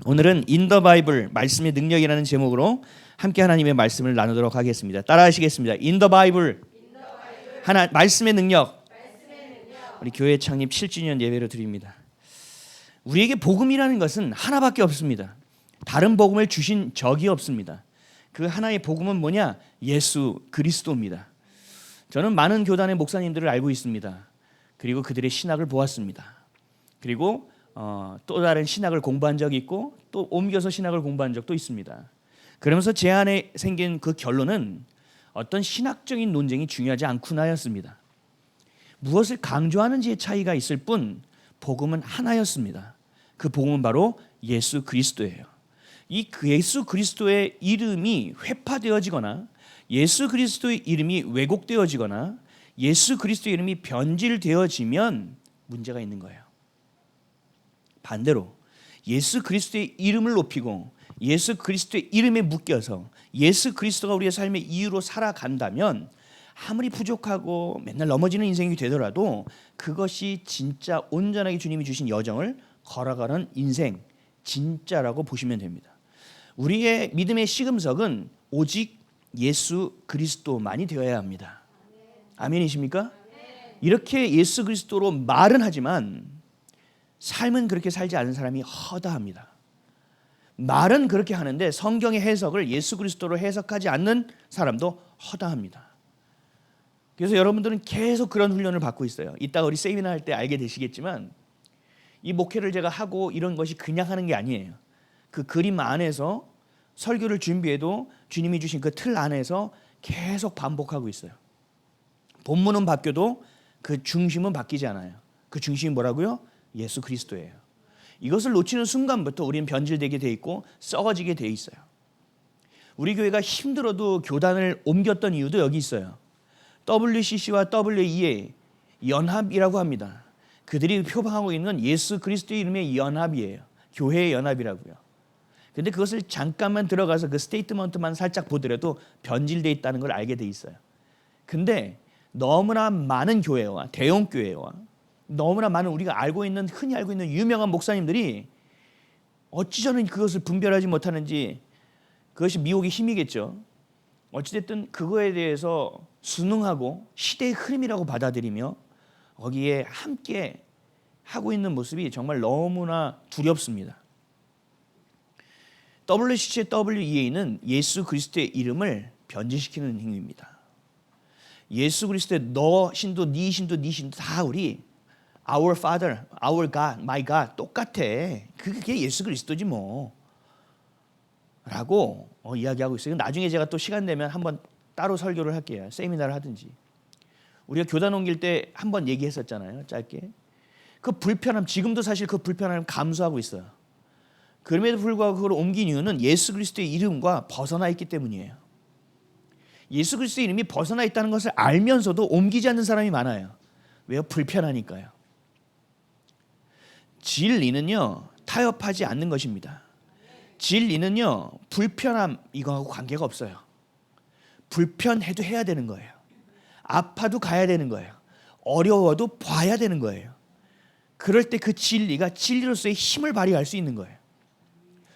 오늘은 In the Bible 말씀의 능력이라는 제목으로 함께 하나님의 말씀을 나누도록 하겠습니다. 따라하시겠습니다. In the Bible, 하나 말씀의 능력. 우리 교회 창립 7주년 예배로 드립니다. 우리에게 복음이라는 것은 하나밖에 없습니다. 다른 복음을 주신 적이 없습니다. 그 하나의 복음은 뭐냐? 예수 그리스도입니다. 저는 많은 교단의 목사님들을 알고 있습니다. 그리고 그들의 신학을 보았습니다. 그리고 또 다른 신학을 공부한 적이 있고 또 옮겨서 신학을 공부한 적도 있습니다. 그러면서 제 안에 생긴 그 결론은 어떤 신학적인 논쟁이 중요하지 않구나였습니다. 무엇을 강조하는지의 차이가 있을 뿐 복음은 하나였습니다. 그 복음은 바로 예수 그리스도예요. 이 예수 그리스도의 이름이 회파되어지거나 예수 그리스도의 이름이 왜곡되어지거나 예수 그리스도의 이름이 변질되어지면 문제가 있는 거예요. 반대로 예수 그리스도의 이름을 높이고 예수 그리스도의 이름에 묶여서 예수 그리스도가 우리의 삶의 이유로 살아간다면 아무리 부족하고 맨날 넘어지는 인생이 되더라도 그것이 진짜 온전하게 주님이 주신 여정을 걸어가는 인생, 진짜라고 보시면 됩니다. 우리의 믿음의 시금석은 오직 예수 그리스도만이 되어야 합니다. 아멘이십니까? 이렇게 예수 그리스도로 말은 하지만 삶은 그렇게 살지 않은 사람이 허다합니다. 말은 그렇게 하는데 성경의 해석을 예수 그리스도로 해석하지 않는 사람도 허다합니다. 그래서 여러분들은 계속 그런 훈련을 받고 있어요. 이따가 우리 세미나 할 때 알게 되시겠지만 이 목회를 제가 하고 이런 것이 그냥 하는 게 아니에요. 그 그림 안에서 설교를 준비해도 주님이 주신 그 틀 안에서 계속 반복하고 있어요. 본문은 바뀌어도 그 중심은 바뀌지 않아요. 그 중심이 뭐라고요? 예수 그리스도예요. 이것을 놓치는 순간부터 우리는 변질되게 돼 있고 썩어지게 돼 있어요. 우리 교회가 힘들어도 교단을 옮겼던 이유도 여기 있어요. WCC와 WEA 연합이라고 합니다. 그들이 표방하고 있는 예수 그리스도의 이름의 연합이에요. 교회의 연합이라고요. 근데 그것을 잠깐만 들어가서 그 스테이트먼트만 살짝 보더라도 변질되어 있다는 걸 알게 돼 있어요. 근데 너무나 많은 교회와 대형 교회와 너무나 많은 우리가 흔히 알고 있는 유명한 목사님들이 어찌 저는 그것을 분별하지 못하는지 그것이 미혹의 힘이겠죠. 어찌됐든 그거에 대해서 순응하고 시대의 흐름이라고 받아들이며 거기에 함께 하고 있는 모습이 정말 너무나 두렵습니다. WCC의 WEA는 예수 그리스도의 이름을 변질시키는 행위입니다. 예수 그리스도의 너 신도, 네 신도, 네 신도 다 우리 Our Father, Our God, My God 똑같아. 그게 예수 그리스도지 뭐. 라고 이야기하고 있어요. 나중에 제가 또 시간 되면 한번 따로 설교를 할게요. 세미나를 하든지. 우리가 교단 옮길 때 한번 얘기했었잖아요. 짧게. 그 불편함, 지금도 사실 그 불편함을 감수하고 있어요. 그럼에도 불구하고 그걸 옮긴 이유는 예수 그리스도의 이름과 벗어나 있기 때문이에요. 예수 그리스도의 이름이 벗어나 있다는 것을 알면서도 옮기지 않는 사람이 많아요. 왜요? 불편하니까요. 진리는요, 타협하지 않는 것입니다. 진리는요, 불편함 이거하고 관계가 없어요. 불편해도 해야 되는 거예요. 아파도 가야 되는 거예요. 어려워도 봐야 되는 거예요. 그럴 때 그 진리가 진리로서의 힘을 발휘할 수 있는 거예요.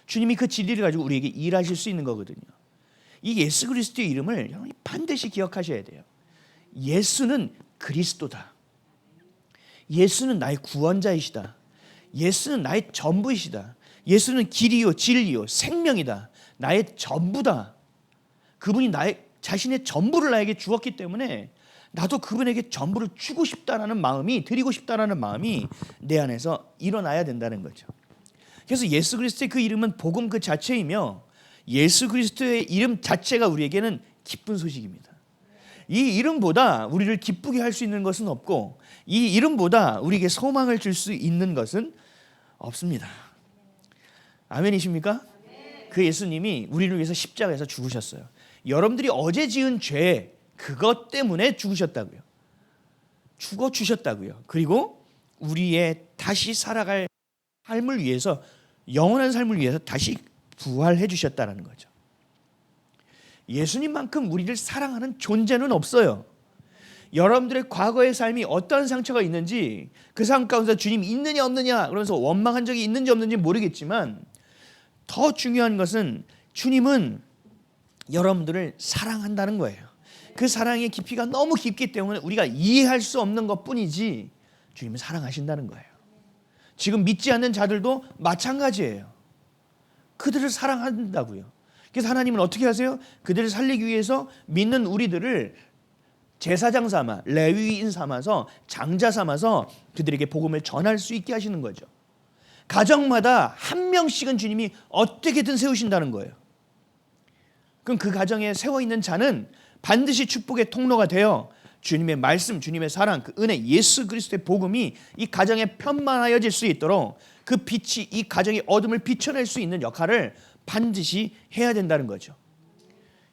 주님이 그 진리를 가지고 우리에게 일하실 수 있는 거거든요. 이 예수 그리스도의 이름을 여러분이 반드시 기억하셔야 돼요. 예수는 그리스도다. 예수는 나의 구원자이시다. 예수는 나의 전부이시다. 예수는 길이요 진리요 생명이다. 나의 전부다. 그분이 나의 자신의 전부를 나에게 주었기 때문에 나도 그분에게 전부를 주고 싶다라는 마음이, 드리고 싶다라는 마음이 내 안에서 일어나야 된다는 거죠. 그래서 예수 그리스도의 그 이름은 복음 그 자체이며 예수 그리스도의 이름 자체가 우리에게는 기쁜 소식입니다. 이 이름보다 우리를 기쁘게 할 수 있는 것은 없고 이 이름보다 우리에게 소망을 줄 수 있는 것은 없습니다. 아멘이십니까? 그 예수님이 우리를 위해서 십자가에서 죽으셨어요. 여러분들이 어제 지은 죄 그것 때문에 죽으셨다고요. 죽어 주셨다고요. 그리고 우리의 다시 살아갈 삶을 위해서 영원한 삶을 위해서 다시 부활해 주셨다는 거죠. 예수님만큼 우리를 사랑하는 존재는 없어요. 여러분들의 과거의 삶이 어떤 상처가 있는지 그 삶 가운데 주님 있느냐 없느냐 그러면서 원망한 적이 있는지 없는지 모르겠지만 더 중요한 것은 주님은 여러분들을 사랑한다는 거예요. 그 사랑의 깊이가 너무 깊기 때문에 우리가 이해할 수 없는 것뿐이지 주님은 사랑하신다는 거예요. 지금 믿지 않는 자들도 마찬가지예요. 그들을 사랑한다고요. 그래서 하나님은 어떻게 하세요? 그들을 살리기 위해서 믿는 우리들을 제사장 삼아, 레위인 삼아서, 장자 삼아서 그들에게 복음을 전할 수 있게 하시는 거죠. 가정마다 한 명씩은 주님이 어떻게든 세우신다는 거예요. 그럼 그 가정에 세워 있는 자는 반드시 축복의 통로가 되어 주님의 말씀, 주님의 사랑, 그 은혜, 예수 그리스도의 복음이 이 가정에 편만하여질 수 있도록 그 빛이 이 가정의 어둠을 비춰낼 수 있는 역할을 반드시 해야 된다는 거죠.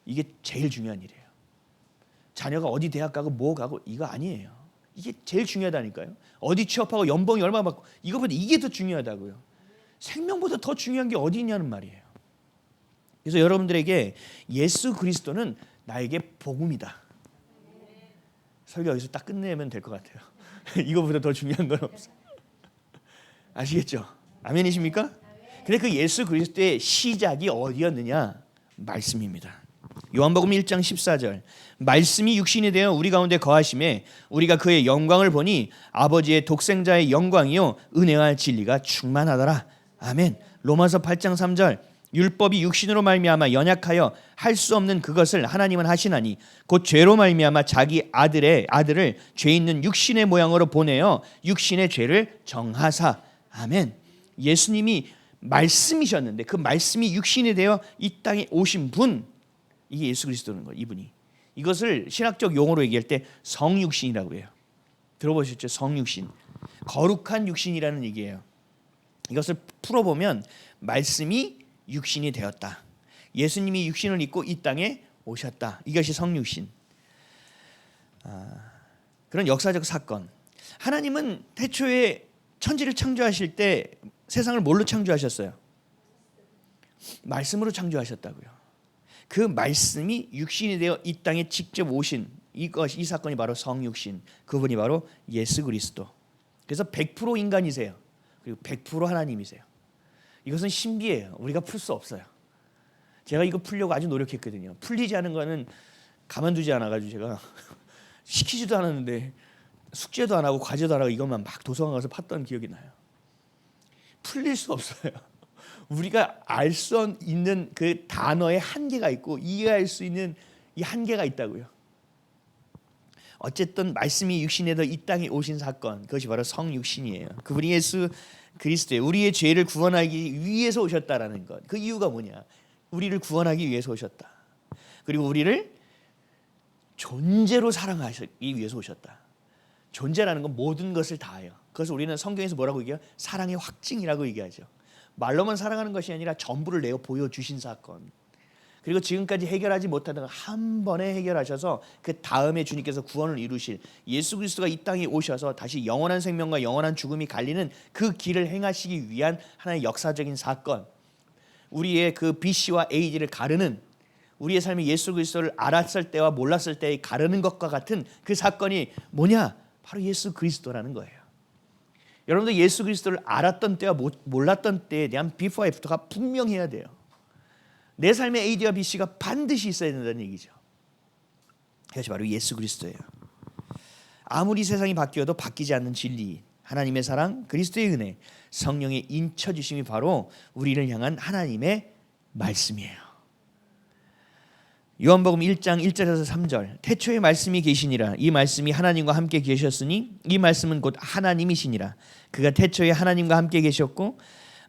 이게 제일 중요한 일이에요. 자녀가 어디 대학 가고 뭐 가고 이거 아니에요. 이게 제일 중요하다니까요. 어디 취업하고 연봉이 얼마 받고 이거보다 이게 더 중요하다고요. 생명보다 더 중요한 게 어디 있냐는 말이에요. 그래서 여러분들에게 예수 그리스도는 나에게 복음이다. 설교 여기서 딱 끝내면 될 것 같아요. 이거보다 더 중요한 건 없어요. 아시겠죠? 아멘이십니까? 근데 그 예수 그리스도의 시작이 어디였느냐? 말씀입니다. 요한복음 1장 14절 말씀이 육신이 되어 우리 가운데 거하심에 우리가 그의 영광을 보니 아버지의 독생자의 영광이요 은혜와 진리가 충만하더라. 아멘. 로마서 8장 3절 율법이 육신으로 말미암아 연약하여 할 수 없는 그것을 하나님은 하시나니 곧 죄로 말미암아 자기 아들을 죄 있는 육신의 모양으로 보내어 육신의 죄를 정하사. 아멘. 예수님이 말씀이셨는데 그 말씀이 육신이 되어 이 땅에 오신 분, 이게 예수 그리스도는 거예요. 이분이. 이것을 신학적 용어로 얘기할 때 성육신이라고 해요. 들어보셨죠? 성육신. 거룩한 육신이라는 얘기예요. 이것을 풀어보면 말씀이 육신이 되었다. 예수님이 육신을 입고 이 땅에 오셨다. 이것이 성육신. 그런 역사적 사건. 하나님은 태초에 천지를 창조하실 때 세상을 뭘로 창조하셨어요? 말씀으로 창조하셨다고요. 그 말씀이 육신이 되어 이 땅에 직접 오신 이 사건이 바로 성육신. 그분이 바로 예수 그리스도. 그래서 100% 인간이세요. 그리고 100% 하나님이세요. 이것은 신비예요. 우리가 풀 수 없어요. 제가 이거 풀려고 아주 노력했거든요. 풀리지 않은 거는 가만두지 않아가지고 제가 시키지도 않았는데 숙제도 안 하고 과제도 안 하고 이것만 막 도서관 가서 팠던 기억이 나요. 풀릴 수 없어요. 우리가 알 수 있는 그 단어의 한계가 있고 이해할 수 있는 이 한계가 있다고요. 어쨌든 말씀이 육신에 더 이 땅에 오신 사건, 그것이 바로 성육신이에요. 그분이 예수 그리스도예요. 우리의 죄를 구원하기 위해서 오셨다라는 것. 그 이유가 뭐냐? 우리를 구원하기 위해서 오셨다. 그리고 우리를 존재로 사랑하기 위해서 오셨다. 존재라는 건 모든 것을 다해요. 그래서 우리는 성경에서 뭐라고 얘기해요? 사랑의 확증이라고 얘기하죠. 말로만 사랑하는 것이 아니라 전부를 내어 보여주신 사건. 그리고 지금까지 해결하지 못하던 걸 한 번에 해결하셔서 그 다음에 주님께서 구원을 이루실 예수 그리스도가 이 땅에 오셔서 다시 영원한 생명과 영원한 죽음이 갈리는 그 길을 행하시기 위한 하나의 역사적인 사건. 우리의 그 BC와 AD를 가르는, 우리의 삶이 예수 그리스도를 알았을 때와 몰랐을 때에 가르는 것과 같은 그 사건이 뭐냐? 바로 예수 그리스도라는 거예요. 여러분들 예수 그리스도를 알았던 때와 몰랐던 때에 대한 비포 애프터가 분명해야 돼요. 내 삶의 AD와 BC가 반드시 있어야 된다는 얘기죠. 그것이 바로 예수 그리스도예요. 아무리 세상이 바뀌어도 바뀌지 않는 진리, 하나님의 사랑, 그리스도의 은혜, 성령의 인쳐주심이 바로 우리를 향한 하나님의 말씀이에요. 요한복음 1장 1절에서 3절 태초에 말씀이 계시니라. 이 말씀이 하나님과 함께 계셨으니 이 말씀은 곧 하나님이시니라. 그가 태초에 하나님과 함께 계셨고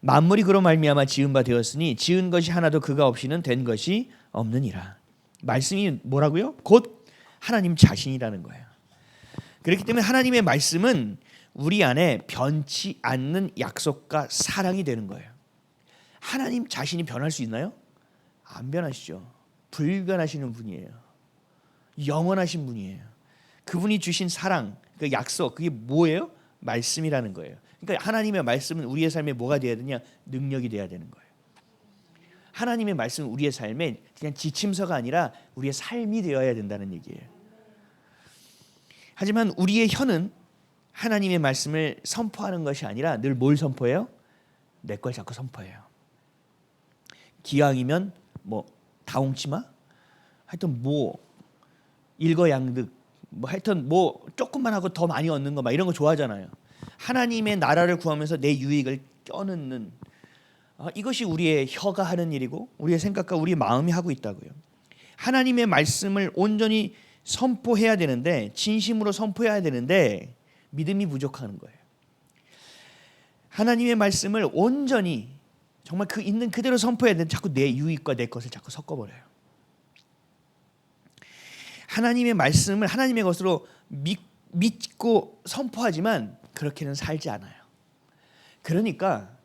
만물이 그로 말미암아 지은 바 되었으니 지은 것이 하나도 그가 없이는 된 것이 없느니라. 말씀이 뭐라고요? 곧 하나님 자신이라는 거예요. 그렇기 때문에 하나님의 말씀은 우리 안에 변치 않는 약속과 사랑이 되는 거예요. 하나님 자신이 변할 수 있나요? 안 변하시죠. 불변하시는 분이에요. 영원하신 분이에요. 그분이 주신 사랑, 그 약속, 그게 뭐예요? 말씀이라는 거예요. 그러니까 하나님의 말씀은 우리의 삶에 뭐가 되어야 되냐? 능력이 되어야 되는 거예요. 하나님의 말씀은 우리의 삶에 그냥 지침서가 아니라 우리의 삶이 되어야 된다는 얘기예요. 하지만 우리의 혀는 하나님의 말씀을 선포하는 것이 아니라 늘 뭘 선포해요? 내 걸 자꾸 선포해요. 기왕이면 뭐 다홍치마, 하여튼 뭐 일거양득, 뭐 하여튼 뭐 조금만 하고 더 많이 얻는 거 막 이런 거 좋아하잖아요. 하나님의 나라를 구하면서 내 유익을 껴넣는, 이것이 우리의 혀가 하는 일이고 우리의 생각과 우리의 마음이 하고 있다고요. 하나님의 말씀을 온전히 선포해야 되는데, 진심으로 선포해야 되는데 믿음이 부족하는 거예요. 하나님의 말씀을 온전히 정말 그 있는 그대로 선포해야 되는데 자꾸 내 유익과 내 것을 자꾸 섞어버려요. 하나님의 말씀을 하나님의 것으로 믿고 선포하지만 그렇게는 살지 않아요. 그러니까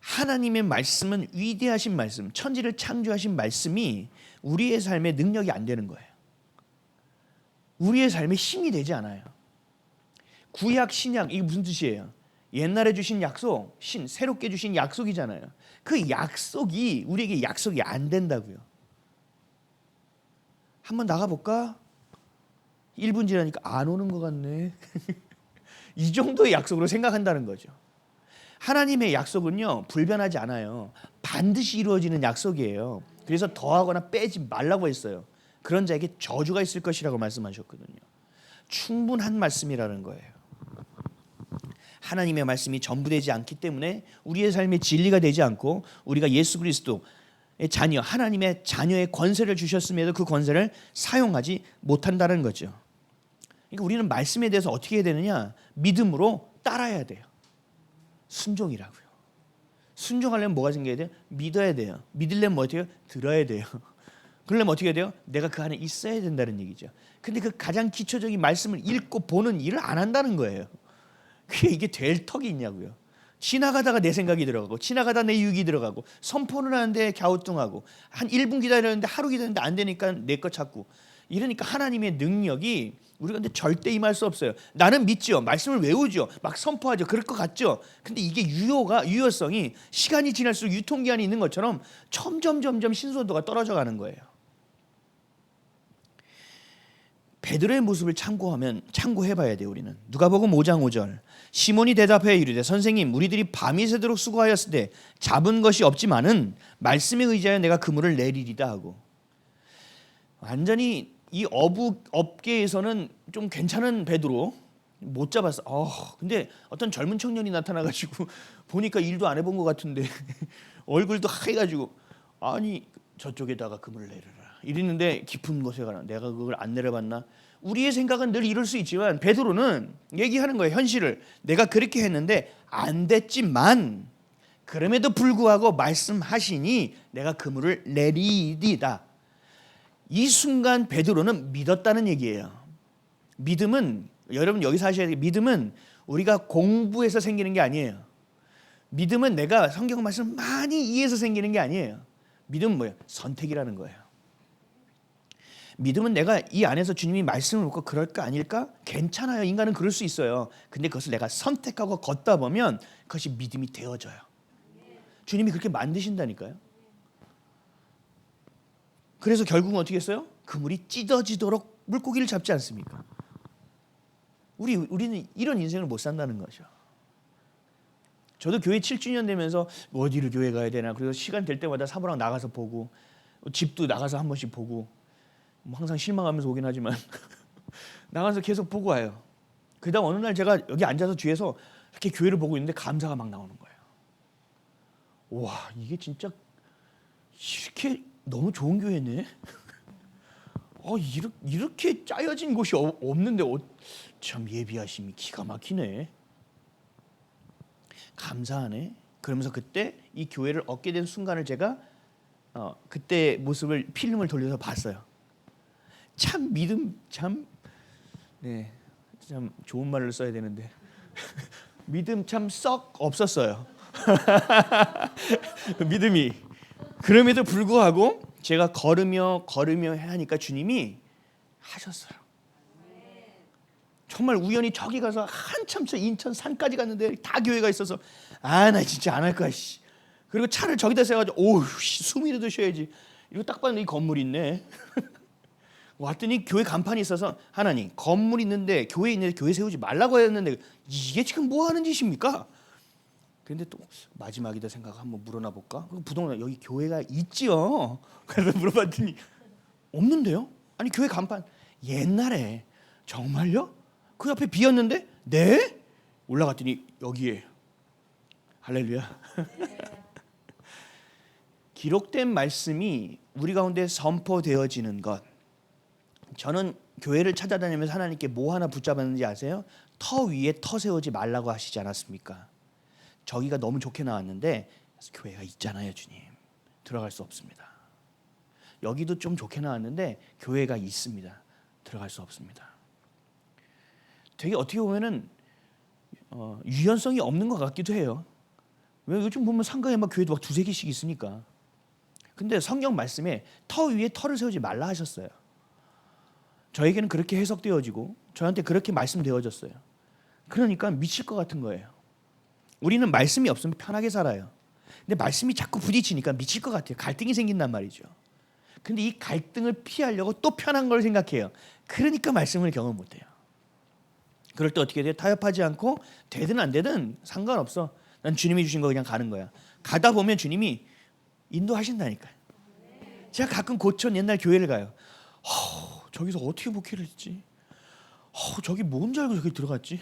하나님의 말씀은 위대하신 말씀, 천지를 창조하신 말씀이 우리의 삶에 능력이 안 되는 거예요. 우리의 삶에 힘이 되지 않아요. 구약, 신약, 이게 무슨 뜻이에요? 옛날에 주신 약속, 새롭게 주신 약속이잖아요. 그 약속이 우리에게 약속이 안 된다고요. 한번 나가볼까? 1분 지나니까 안 오는 것 같네. 이 정도의 약속으로 생각한다는 거죠. 하나님의 약속은요, 불변하지 않아요. 반드시 이루어지는 약속이에요. 그래서 더하거나 빼지 말라고 했어요. 그런 자에게 저주가 있을 것이라고 말씀하셨거든요. 충분한 말씀이라는 거예요. 하나님의 말씀이 전부되지 않기 때문에 우리의 삶의 진리가 되지 않고, 우리가 예수 그리스도의 자녀, 하나님의 자녀의 권세를 주셨음에도 그 권세를 사용하지 못한다는 거죠. 그러니까 우리는 말씀에 대해서 어떻게 해야 되느냐? 믿음으로 따라야 돼요. 순종이라고요. 순종하려면 뭐가 생겨야 돼요? 믿어야 돼요. 믿으려면 뭐 어떻게 해요? 들어야 돼요. 그러려면 어떻게 해야 돼요? 내가 그 안에 있어야 된다는 얘기죠. 근데 그 가장 기초적인 말씀을 읽고 보는 일을 안 한다는 거예요. 그게 이게 될 턱이 있냐고요. 지나가다가 내 생각이 들어가고, 지나가다 내 유익이 들어가고, 선포를 하는데 갸우뚱하고, 한 1분 기다렸는데 하루 기다렸는데 안 되니까 내 거 찾고, 이러니까 하나님의 능력이 우리가 근데 절대 임할 수 없어요. 나는 믿죠. 말씀을 외우죠. 막 선포하죠. 그럴 것 같죠. 근데 이게 유효성이 시간이 지날수록 유통기한이 있는 것처럼 점점 신선도가 떨어져 가는 거예요. 베드로의 모습을 참고해봐야 돼요. 우리는 누가복음 5장 5절, 시몬이 대답하여 이르되 선생님, 우리들이 밤이 새도록 수고하였을 때 잡은 것이 없지만은 말씀에 의지하여 내가 그물을 내리리다 하고, 완전히 이 업계에서는 좀 괜찮은 베드로 못 잡았어. 근데 어떤 젊은 청년이 나타나가지고 보니까 일도 안 해본 것 같은데 얼굴도 하얘가지고, 아니 저쪽에다가 그물을 내려라 이랬는데, 깊은 곳에 가라, 내가 그걸 안 내려봤나? 우리의 생각은 늘 이럴 수 있지만 베드로는 얘기하는 거예요. 현실을. 내가 그렇게 했는데 안 됐지만 그럼에도 불구하고 말씀하시니 내가 그물을 내리리다. 이 순간 베드로는 믿었다는 얘기예요. 믿음은, 여러분 여기서 하셔야 돼요. 믿음은 우리가 공부해서 생기는 게 아니에요. 믿음은 내가 성경 말씀을 많이 이해해서 생기는 게 아니에요. 믿음은 뭐예요? 선택이라는 거예요. 믿음은 내가 이 안에서 주님이 말씀을 듣고 그럴까 아닐까? 괜찮아요. 인간은 그럴 수 있어요. 근데 그것을 내가 선택하고 걷다 보면 그것이 믿음이 되어져요. 주님이 그렇게 만드신다니까요. 그래서 결국은 어떻게 했어요? 그물이 찢어지도록 물고기를 잡지 않습니까? 우리는 이런 인생을 못 산다는 거죠. 저도 교회 7주년 되면서 어디로 교회 가야 되나, 그래서 시간 될 때마다 사모랑 나가서 보고, 집도 나가서 한 번씩 보고, 항상 실망하면서 오긴 하지만 나가서 계속 보고 와요. 그러다 어느 날 제가 여기 앉아서 뒤에서 이렇게 교회를 보고 있는데 감사가 막 나오는 거예요. 와, 이게 진짜 이렇게 너무 좋은 교회네. 이렇게 짜여진 곳이 없는데 참 예비하심이 기가 막히네. 감사하네. 그러면서 그때 이 교회를 얻게 된 순간을 제가 그때 모습을 필름을 돌려서 봤어요. 참 믿음, 참 좋은 말을 써야 되는데 믿음 참 썩 없었어요. 믿음이. 그럼에도 불구하고 제가 걸으며 하니까 주님이 하셨어요. 정말 우연히 저기 가서 한참 저 인천 산까지 갔는데 다 교회가 있어서, 나 진짜 안 할 거야. 그리고 차를 저기다 세워가지고 숨이라도 쉬어야지. 이거 딱 봤는데 이 건물이 있네. 왔더니 교회 간판이 있어서, 하나님 건물 있는데 교회 있는데 교회 세우지 말라고 했는데 이게 지금 뭐 하는 짓입니까? 근데 또 마지막이다 생각 한번 물어나 볼까? 부동산 여기 교회가 있지요. 그래서 물어봤더니 없는데요? 아니 교회 간판 옛날에 정말요? 그 옆에 비었는데 네? 올라갔더니 여기에 할렐루야. 기록된 말씀이 우리 가운데 선포되어지는 것. 저는 교회를 찾아다니면서 하나님께 뭐 하나 붙잡았는지 아세요? 터 위에 터 세우지 말라고 하시지 않았습니까? 저기가 너무 좋게 나왔는데 교회가 있잖아요, 주님. 들어갈 수 없습니다. 여기도 좀 좋게 나왔는데 교회가 있습니다. 들어갈 수 없습니다. 되게 어떻게 보면은 유연성이 없는 것 같기도 해요. 왜 요즘 보면 상가에 막 교회도 막 두세 개씩 있으니까. 근데 성경 말씀에 터 위에 터를 세우지 말라 하셨어요. 저에게는 그렇게 해석되어지고 저한테 그렇게 말씀되어졌어요. 그러니까 미칠 것 같은 거예요. 우리는 말씀이 없으면 편하게 살아요. 근데 말씀이 자꾸 부딪히니까 미칠 것 같아요. 갈등이 생긴단 말이죠. 근데 이 갈등을 피하려고 또 편한 걸 생각해요. 그러니까 말씀을 경험 못해요. 그럴 때 어떻게 돼요? 타협하지 않고 되든 안 되든 상관없어. 난 주님이 주신 거 그냥 가는 거야. 가다 보면 주님이 인도하신다니까요. 제가 가끔 고천 옛날 교회를 가요. 저기서 어떻게 목회를 했지? 저기 뭔지 알고 저기 들어갔지?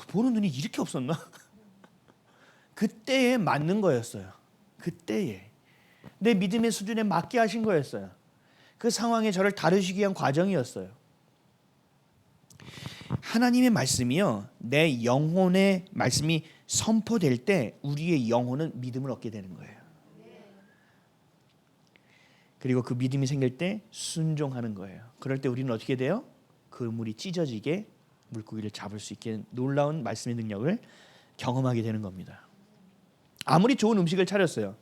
보는 눈이 이렇게 없었나? 그때에 맞는 거였어요. 그때에 내 믿음의 수준에 맞게 하신 거였어요. 그 상황에 저를 다루시기 위한 과정이었어요. 하나님의 말씀이요, 내 영혼의 말씀이 선포될 때 우리의 영혼은 믿음을 얻게 되는 거예요. 그리고 그 믿음이 생길 때 순종하는 거예요. 그럴 때 우리는 어떻게 돼요? 그물이 찢어지게 물고기를 잡을 수 있게 놀라운 말씀의 능력을 경험하게 되는 겁니다. 아무리 좋은 음식을 차렸어요.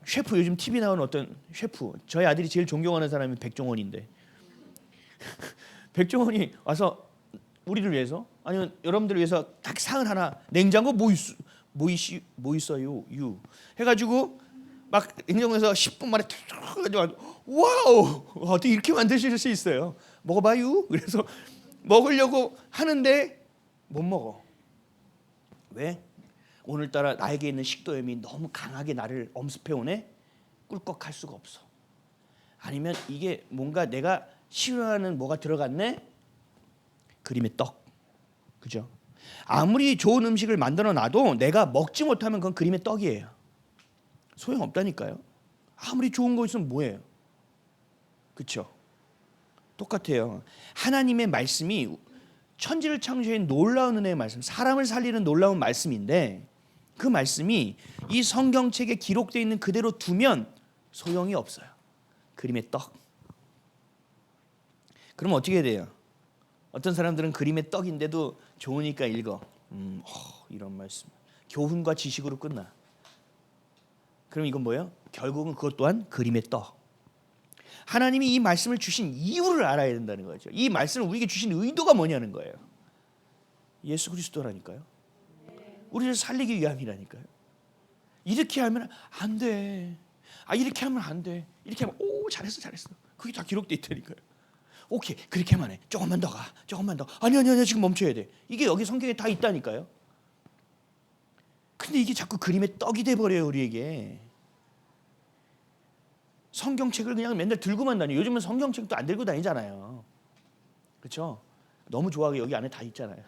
셰프, 요즘 TV 나오는 어떤 셰프, 저희 아들이 제일 존경하는 사람이 백종원인데 백종원이 와서 우리를 위해서, 아니면 여러분들을 위해서 딱 상을 하나, 냉장고 뭐 있어요 유 해가지고 막 냉장고에서 10분 만에 탁 해가지고, 와우, 어떻게 이렇게 만드실 수 있어요? 먹어봐요. 그래서 먹으려고 하는데 못 먹어. 왜? 오늘따라 나에게 있는 식도염이 너무 강하게 나를 엄습해오네. 꿀꺽할 수가 없어. 아니면 이게 뭔가 내가 싫어하는 뭐가 들어갔네. 그림의 떡, 그죠? 아무리 좋은 음식을 만들어 놔도 내가 먹지 못하면 그건 그림의 떡이에요. 소용없다니까요. 아무리 좋은 거 있으면 뭐예요? 그렇죠? 똑같아요. 하나님의 말씀이 천지를 창조한 놀라운 은혜의 말씀, 사람을 살리는 놀라운 말씀인데, 그 말씀이 이 성경책에 기록되어 있는 그대로 두면 소용이 없어요. 그림의 떡. 그럼 어떻게 돼요? 어떤 사람들은 그림의 떡인데도 좋으니까 읽어. 이런 말씀. 교훈과 지식으로 끝나. 그럼 이건 뭐예요? 결국은 그것 또한 그림의 떡. 하나님이 이 말씀을 주신 이유를 알아야 된다는 거죠. 이 말씀을 우리에게 주신 의도가 뭐냐는 거예요. 예수 그리스도라니까요. 우리를 살리기 위함이라니까요. 이렇게 하면 안 돼. 이렇게 하면 안 돼. 이렇게 하면 잘했어. 그게 다 기록돼 있다니까요. 오케이, 그렇게만 해. 조금만 더 가. 아니, 지금 멈춰야 돼. 이게 여기 성경에 다 있다니까요. 근데 이게 자꾸 그림의 떡이 돼버려요, 우리에게. 성경책을 그냥 맨날 들고만 다녀요. 요즘은 성경책도 안 들고 다니잖아요. 그렇죠? 너무 좋아하게 여기 안에 다 있잖아요.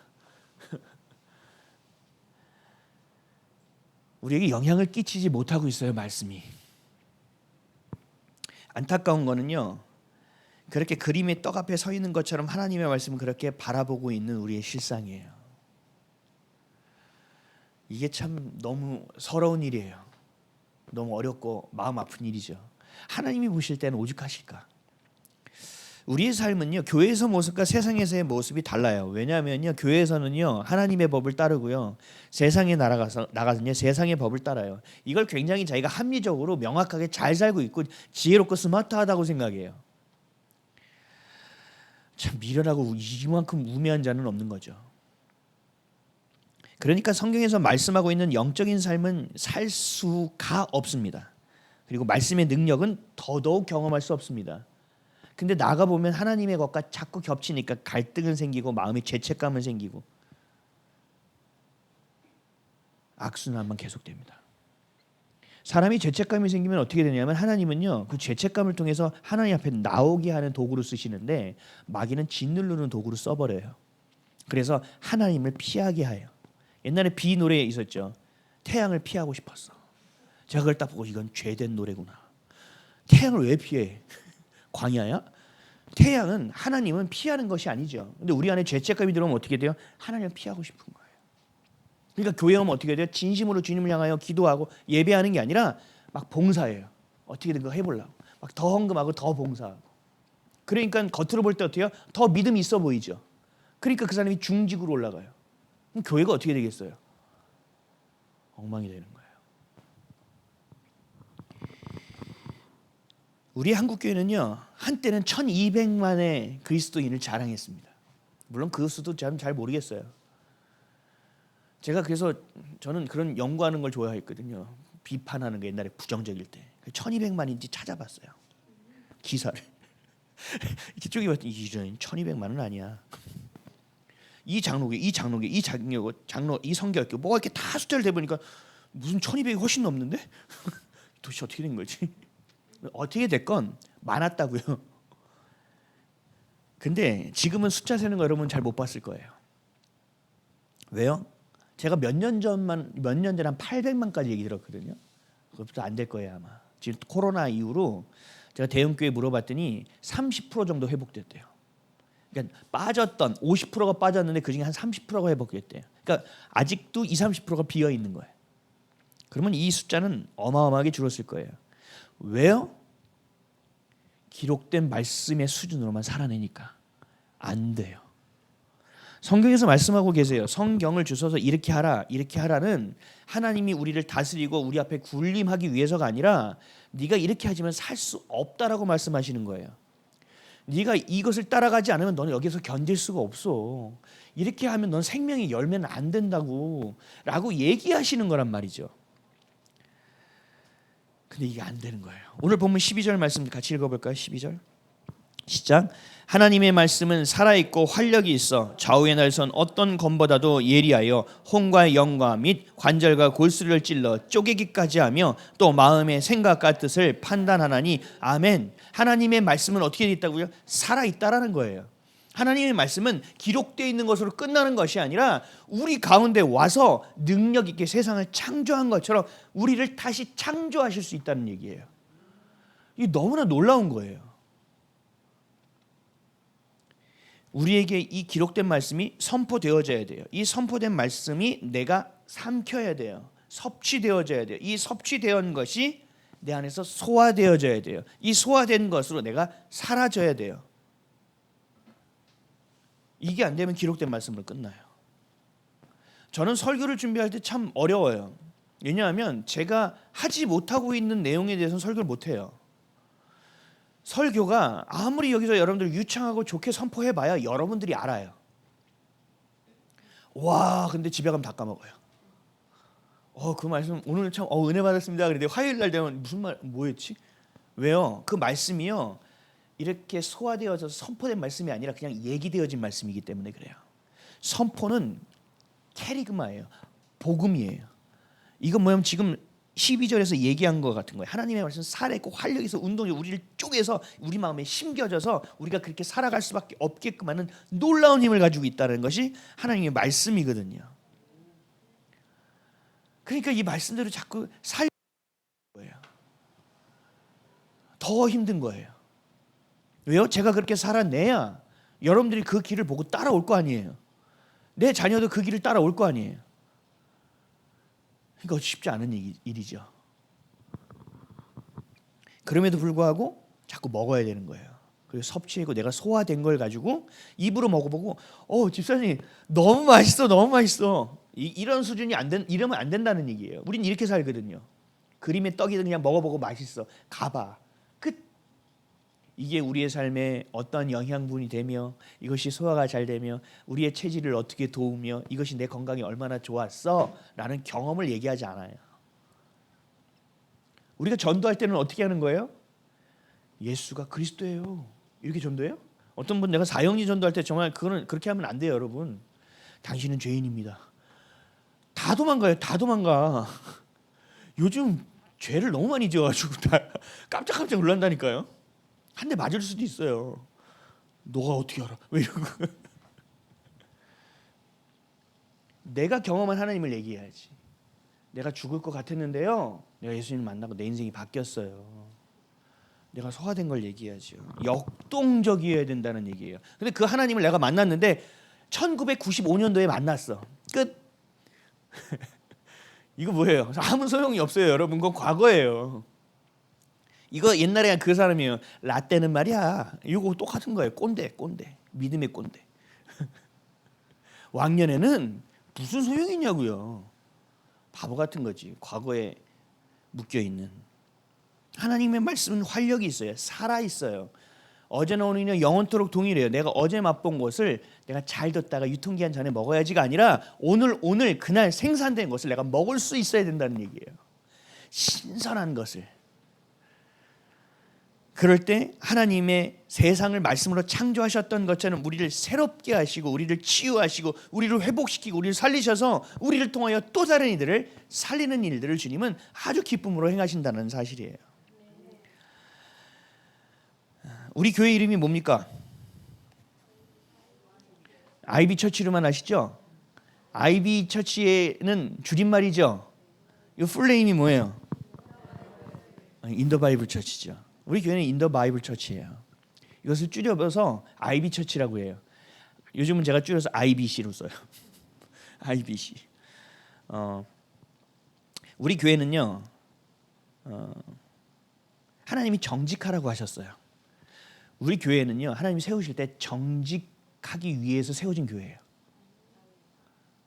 우리에게 영향을 끼치지 못하고 있어요, 말씀이. 안타까운 거는요, 그렇게 그림의 떡 앞에 서 있는 것처럼 하나님의 말씀을 그렇게 바라보고 있는 우리의 실상이에요. 이게 참 너무 서러운 일이에요. 너무 어렵고 마음 아픈 일이죠. 하나님이 보실 때는 오죽하실까? 우리의 삶은요, 교회에서 모습과 세상에서의 모습이 달라요. 왜냐하면요, 교회에서는요 하나님의 법을 따르고요, 세상에 나가서요 세상의 법을 따라요. 이걸 굉장히 자기가 합리적으로 명확하게 잘 살고 있고 지혜롭고 스마트하다고 생각해요. 참 미련하고 이만큼 우매한 자는 없는 거죠. 그러니까 성경에서 말씀하고 있는 영적인 삶은 살 수가 없습니다. 그리고 말씀의 능력은 더더욱 경험할 수 없습니다. 근데 나가보면 하나님의 것과 자꾸 겹치니까 갈등은 생기고 마음에 죄책감은 생기고, 악순환만 계속됩니다. 사람이 죄책감이 생기면 어떻게 되냐면 하나님은요 그 죄책감을 통해서 하나님 앞에 나오게 하는 도구로 쓰시는데 마귀는 짓누르는 도구로 써버려요. 그래서 하나님을 피하게 해요. 옛날에 비 노래에 있었죠. 태양을 피하고 싶었어. 제가 그걸 딱 보고 이건 죄된 노래구나. 태양을 왜 피해? 광야야? 태양은 하나님은 피하는 것이 아니죠. 근데 우리 안에 죄책감이 들어오면 어떻게 돼요? 하나님을 피하고 싶은 거예요. 그러니까 교회 오면 어떻게 돼요? 진심으로 주님을 향하여 기도하고 예배하는 게 아니라 막 봉사해요. 어떻게든 그거 해보려고. 막 더 헌금하고 더 봉사하고. 그러니까 겉으로 볼 때 어때요? 더 믿음이 있어 보이죠. 그러니까 그 사람이 중직으로 올라가요. 그럼 교회가 어떻게 되겠어요? 엉망이 되는 거예요. 우리 한국교회는요 한때는 1200만의 그리스도인을 자랑했습니다. 물론 그 수도 잘 모르겠어요. 제가 그래서 저는 그런 연구하는 걸 좋아했거든요. 비판하는 거 옛날에 부정적일 때 1200만인지 찾아봤어요. 기사를 이렇게 쪼개봤더니 이전 1200만은 아니야. 이 장로교, 이 장로교, 이 장로, 이 성교학교 뭐가 이렇게 다 숫자를 대보니까 무슨 1200이 훨씬 넘는데? 도대체 어떻게 된 거지? 어떻게 됐건 많았다고요. 근데 지금은 숫자 세는 거 여러분 잘 못 봤을 거예요. 왜요? 제가 몇 년 전에 한 800만까지 얘기 들었거든요. 그것도 안 될 거예요 아마. 지금 코로나 이후로 제가 대형교회 물어봤더니 30% 정도 회복됐대요. 그러니까 빠졌던 50%가 빠졌는데 그중에 한 30%가 회복됐대요. 그러니까 아직도 20-30%가 비어 있는 거예요. 그러면 이 숫자는 어마어마하게 줄었을 거예요. 왜요? 기록된 말씀의 수준으로만 살아내니까 안 돼요. 성경에서 말씀하고 계세요. 성경을 주셔서 이렇게 하라, 이렇게 하라는 하나님이 우리를 다스리고 우리 앞에 군림하기 위해서가 아니라 네가 이렇게 하지만 살 수 없다라고 말씀하시는 거예요. 네가 이것을 따라가지 않으면 너는 여기서 견딜 수가 없어. 이렇게 하면 넌 생명의 열매는 안 된다고 라고 얘기하시는 거란 말이죠. 근데 이게 안 되는 거예요. 오늘 본문 12절 말씀 같이 읽어볼까요? 12절 시작. 하나님의 말씀은 살아있고 활력이 있어 좌우의 날선 어떤 검보다도 예리하여 혼과 영과 및 관절과 골수를 찔러 쪼개기까지 하며 또 마음의 생각과 뜻을 판단하나니 아멘. 하나님의 말씀은 어떻게 되어 있다고요? 살아있다라는 거예요. 하나님의 말씀은 기록되어 있는 것으로 끝나는 것이 아니라 우리 가운데 와서 능력 있게 세상을 창조한 것처럼 우리를 다시 창조하실 수 있다는 얘기예요. 이게 너무나 놀라운 거예요. 우리에게 이 기록된 말씀이 선포되어져야 돼요. 이 선포된 말씀이 내가 삼켜야 돼요. 섭취되어져야 돼요. 이 섭취된 것이 내 안에서 소화되어져야 돼요. 이 소화된 것으로 내가 사라져야 돼요. 이게 안 되면 기록된 말씀으로 끝나요. 저는 설교를 준비할 때 참 어려워요. 왜냐하면 제가 하지 못하고 있는 내용에 대해서는 설교를 못해요. 설교가 아무리 여기서 여러분들 유창하고 좋게 선포해봐야 여러분들이 알아요. 와, 근데 집에 가면 다 까먹어요. 그 말씀 오늘 참 은혜 받았습니다. 그런데 화요일 날 되면 무슨 말 뭐였지? 왜요? 그 말씀이요 이렇게 소화되어져서 선포된 말씀이 아니라 그냥 얘기되어진 말씀이기 때문에 그래요. 선포는 캐리그마예요. 복음이에요. 이건 뭐냐면 지금 12절에서 얘기한 것 같은 거예요. 하나님의 말씀 살아있고 활력이 있어 운동이 우리를 쪼개서 우리 마음에 심겨져서 우리가 그렇게 살아갈 수밖에 없게끔 하는 놀라운 힘을 가지고 있다는 것이 하나님의 말씀이거든요. 그러니까 이 말씀대로 자꾸 살려야 거예요. 더 힘든 거예요. 왜요? 제가 그렇게 살아내야 여러분들이 그 길을 보고 따라올 거 아니에요. 내 자녀도 그 길을 따라올 거 아니에요. 그러니까 쉽지 않은 일이죠. 그럼에도 불구하고 자꾸 먹어야 되는 거예요. 그리고 섭취하고 내가 소화된 걸 가지고 입으로 먹어보고 집사님 너무 맛있어 너무 맛있어 이런 수준이 이러면 안 된다는 얘기예요. 우린 이렇게 살거든요. 그림의 떡이든 그냥 먹어보고 맛있어 가봐 끝. 이게 우리의 삶에 어떤 영양분이 되며 이것이 소화가 잘 되며 우리의 체질을 어떻게 도우며 이것이 내 건강에 얼마나 좋았어 라는 경험을 얘기하지 않아요. 우리가 전도할 때는 어떻게 하는 거예요? 예수가 그리스도예요 이렇게 전도해요? 어떤 분 내가 사형리 전도할 때 정말 그거는 그렇게 하면 안 돼요. 여러분 당신은 죄인입니다. 다 도망가요. 다 도망가. 요즘 죄를 너무 많이 지어가지고 다 깜짝깜짝 놀란다니까요. 한 대 맞을 수도 있어요. 너가 어떻게 알아? 왜 이러고. 내가 경험한 하나님을 얘기해야지. 내가 죽을 것 같았는데요, 내가 예수님을 만나고 내 인생이 바뀌었어요. 내가 소화된 걸 얘기해야죠. 역동적이어야 된다는 얘기예요. 근데 그 하나님을 내가 만났는데 1995년도에 만났어. 끝. 이거 뭐예요? 아무 소용이 없어요, 여러분. 그건 과거예요. 이거 옛날에 그 사람이에요. 라떼는 말이야. 이거 똑같은 거예요. 꼰대. 믿음의 꼰대. 왕년에는 무슨 소용이 있냐고요. 바보 같은 거지. 과거에 묶여 있는. 하나님의 말씀은 활력이 있어요. 살아 있어요. 어제나 오늘이나 영원토록 동일해요. 내가 어제 맛본 것을 내가 잘 뒀다가 유통기한 전에 먹어야지가 아니라 오늘 그날 생산된 것을 내가 먹을 수 있어야 된다는 얘기예요. 신선한 것을. 그럴 때 하나님의 세상을 말씀으로 창조하셨던 것처럼 우리를 새롭게 하시고 우리를 치유하시고 우리를 회복시키고 우리를 살리셔서 우리를 통하여 또 다른 이들을 살리는 일들을 주님은 아주 기쁨으로 행하신다는 사실이에요. 우리 교회 이름이 뭡니까? 아이비 처치로만 아시죠? 아이비 처치에는 줄임말이죠. 이 풀네임이 뭐예요? 인더 바이블 처치죠. 우리 교회는 인더 바이블 처치예요. 이것을 줄여서 아이비 처치라고 해요. 요즘은 제가 줄여서 IBC로 써요. IBC. 우리 교회는요, 하나님이 정직하라고 하셨어요. 우리 교회는요, 하나님이 세우실 때 정직하기 위해서 세워진 교회예요.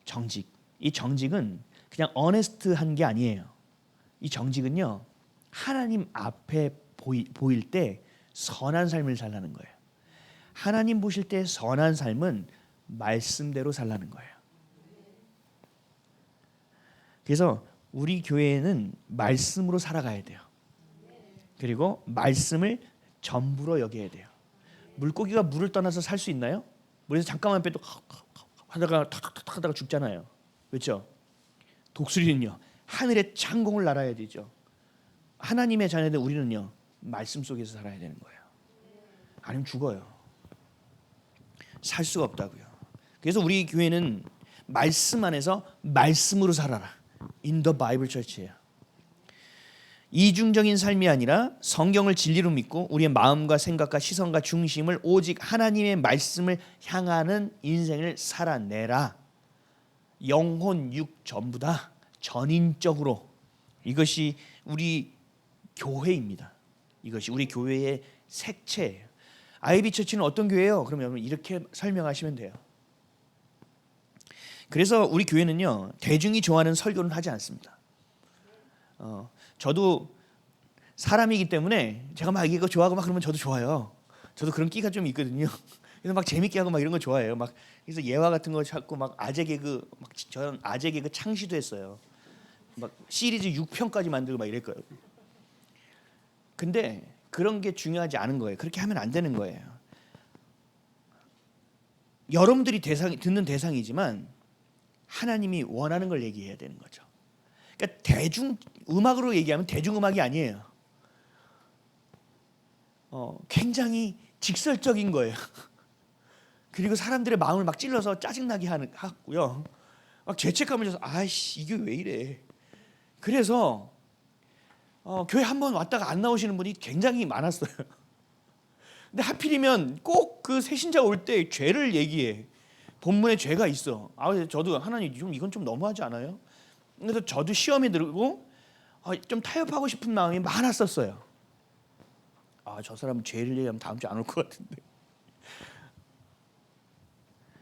정직. 이 정직은 그냥 어네스트한 게 아니에요. 이 정직은요, 하나님 앞에 보일 때 선한 삶을 살라는 거예요. 하나님 보실 때 선한 삶은 말씀대로 살라는 거예요. 그래서 우리 교회는 말씀으로 살아가야 돼요. 그리고 말씀을 전부로 여겨야 돼요. 물고기가 물을 떠나서 살 수 있나요? 물에서 잠깐만 빼도 하다가 탁탁탁 하다가 죽잖아요. 그렇죠? 독수리는요, 하늘의 창공을 날아야 되죠. 하나님의 자녀들 우리는요, 말씀 속에서 살아야 되는 거예요. 아니면 죽어요. 살 수가 없다고요. 그래서 우리 교회는 말씀 안에서 말씀으로 살아라. In the Bible Church예요. 이중적인 삶이 아니라 성경을 진리로 믿고 우리의 마음과 생각과 시선과 중심을 오직 하나님의 말씀을 향하는 인생을 살아내라. 영혼, 육 전부 다 전인적으로. 이것이 우리 교회입니다. 이것이 우리 교회의 색채예요. 아이비 처치는 어떤 교회예요? 그럼 여러분 이렇게 설명하시면 돼요. 그래서 우리 교회는요, 대중이 좋아하는 설교는 하지 않습니다. 저도 사람이기 때문에 제가 막 이거 좋아하고 막 그러면 저도 좋아요. 저도 그런 끼가 좀 있거든요. 그래서 막 재밌게 하고 막 이런 거 좋아해요. 막 그래서 예화 같은 거 찾고 막 아재 개그, 막 저는 아재 개그 창시도 했어요. 막 시리즈 6편까지 만들고 막 이랬거든요. 근데 그런 게 중요하지 않은 거예요. 그렇게 하면 안 되는 거예요. 여러분들이 듣는 대상이지만 하나님이 원하는 걸 얘기해야 되는 거죠. 그러니까 대중 음악으로 얘기하면 대중 음악이 아니에요. 굉장히 직설적인 거예요. 그리고 사람들의 마음을 막 찔러서 짜증나게 하고요. 막 죄책감을 줘서 아이씨 이게 왜 이래. 그래서 교회 한번 왔다가 안 나오시는 분이 굉장히 많았어요. 근데 하필이면 꼭 그 새신자 올 때 죄를 얘기해. 본문에 죄가 있어. 저도 하나님 좀 이건 좀 너무하지 않아요? 그래서 저도 시험에 들고 좀 타협하고 싶은 마음이 많았었어요. 저 사람은 죄를 얘기하면 다음 주에 안 올 것 같은데.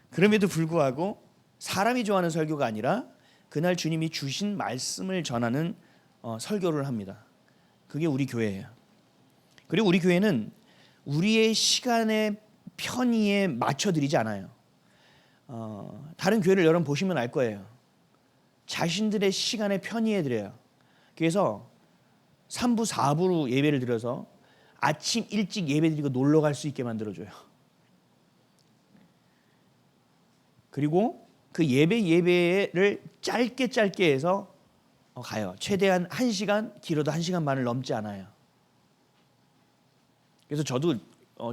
그럼에도 불구하고 사람이 좋아하는 설교가 아니라 그날 주님이 주신 말씀을 전하는 설교를 합니다. 그게 우리 교회예요. 그리고 우리 교회는 우리의 시간의 편의에 맞춰드리지 않아요. 다른 교회를 여러분 보시면 알 거예요. 자신들의 시간에 편의해 드려요. 그래서 3부 4부로 예배를 드려서 아침 일찍 예배 드리고 놀러 갈 수 있게 만들어줘요. 그리고 그 예배를 짧게 해서 가요. 최대한 1시간, 길어도 1시간 반을 넘지 않아요. 그래서 저도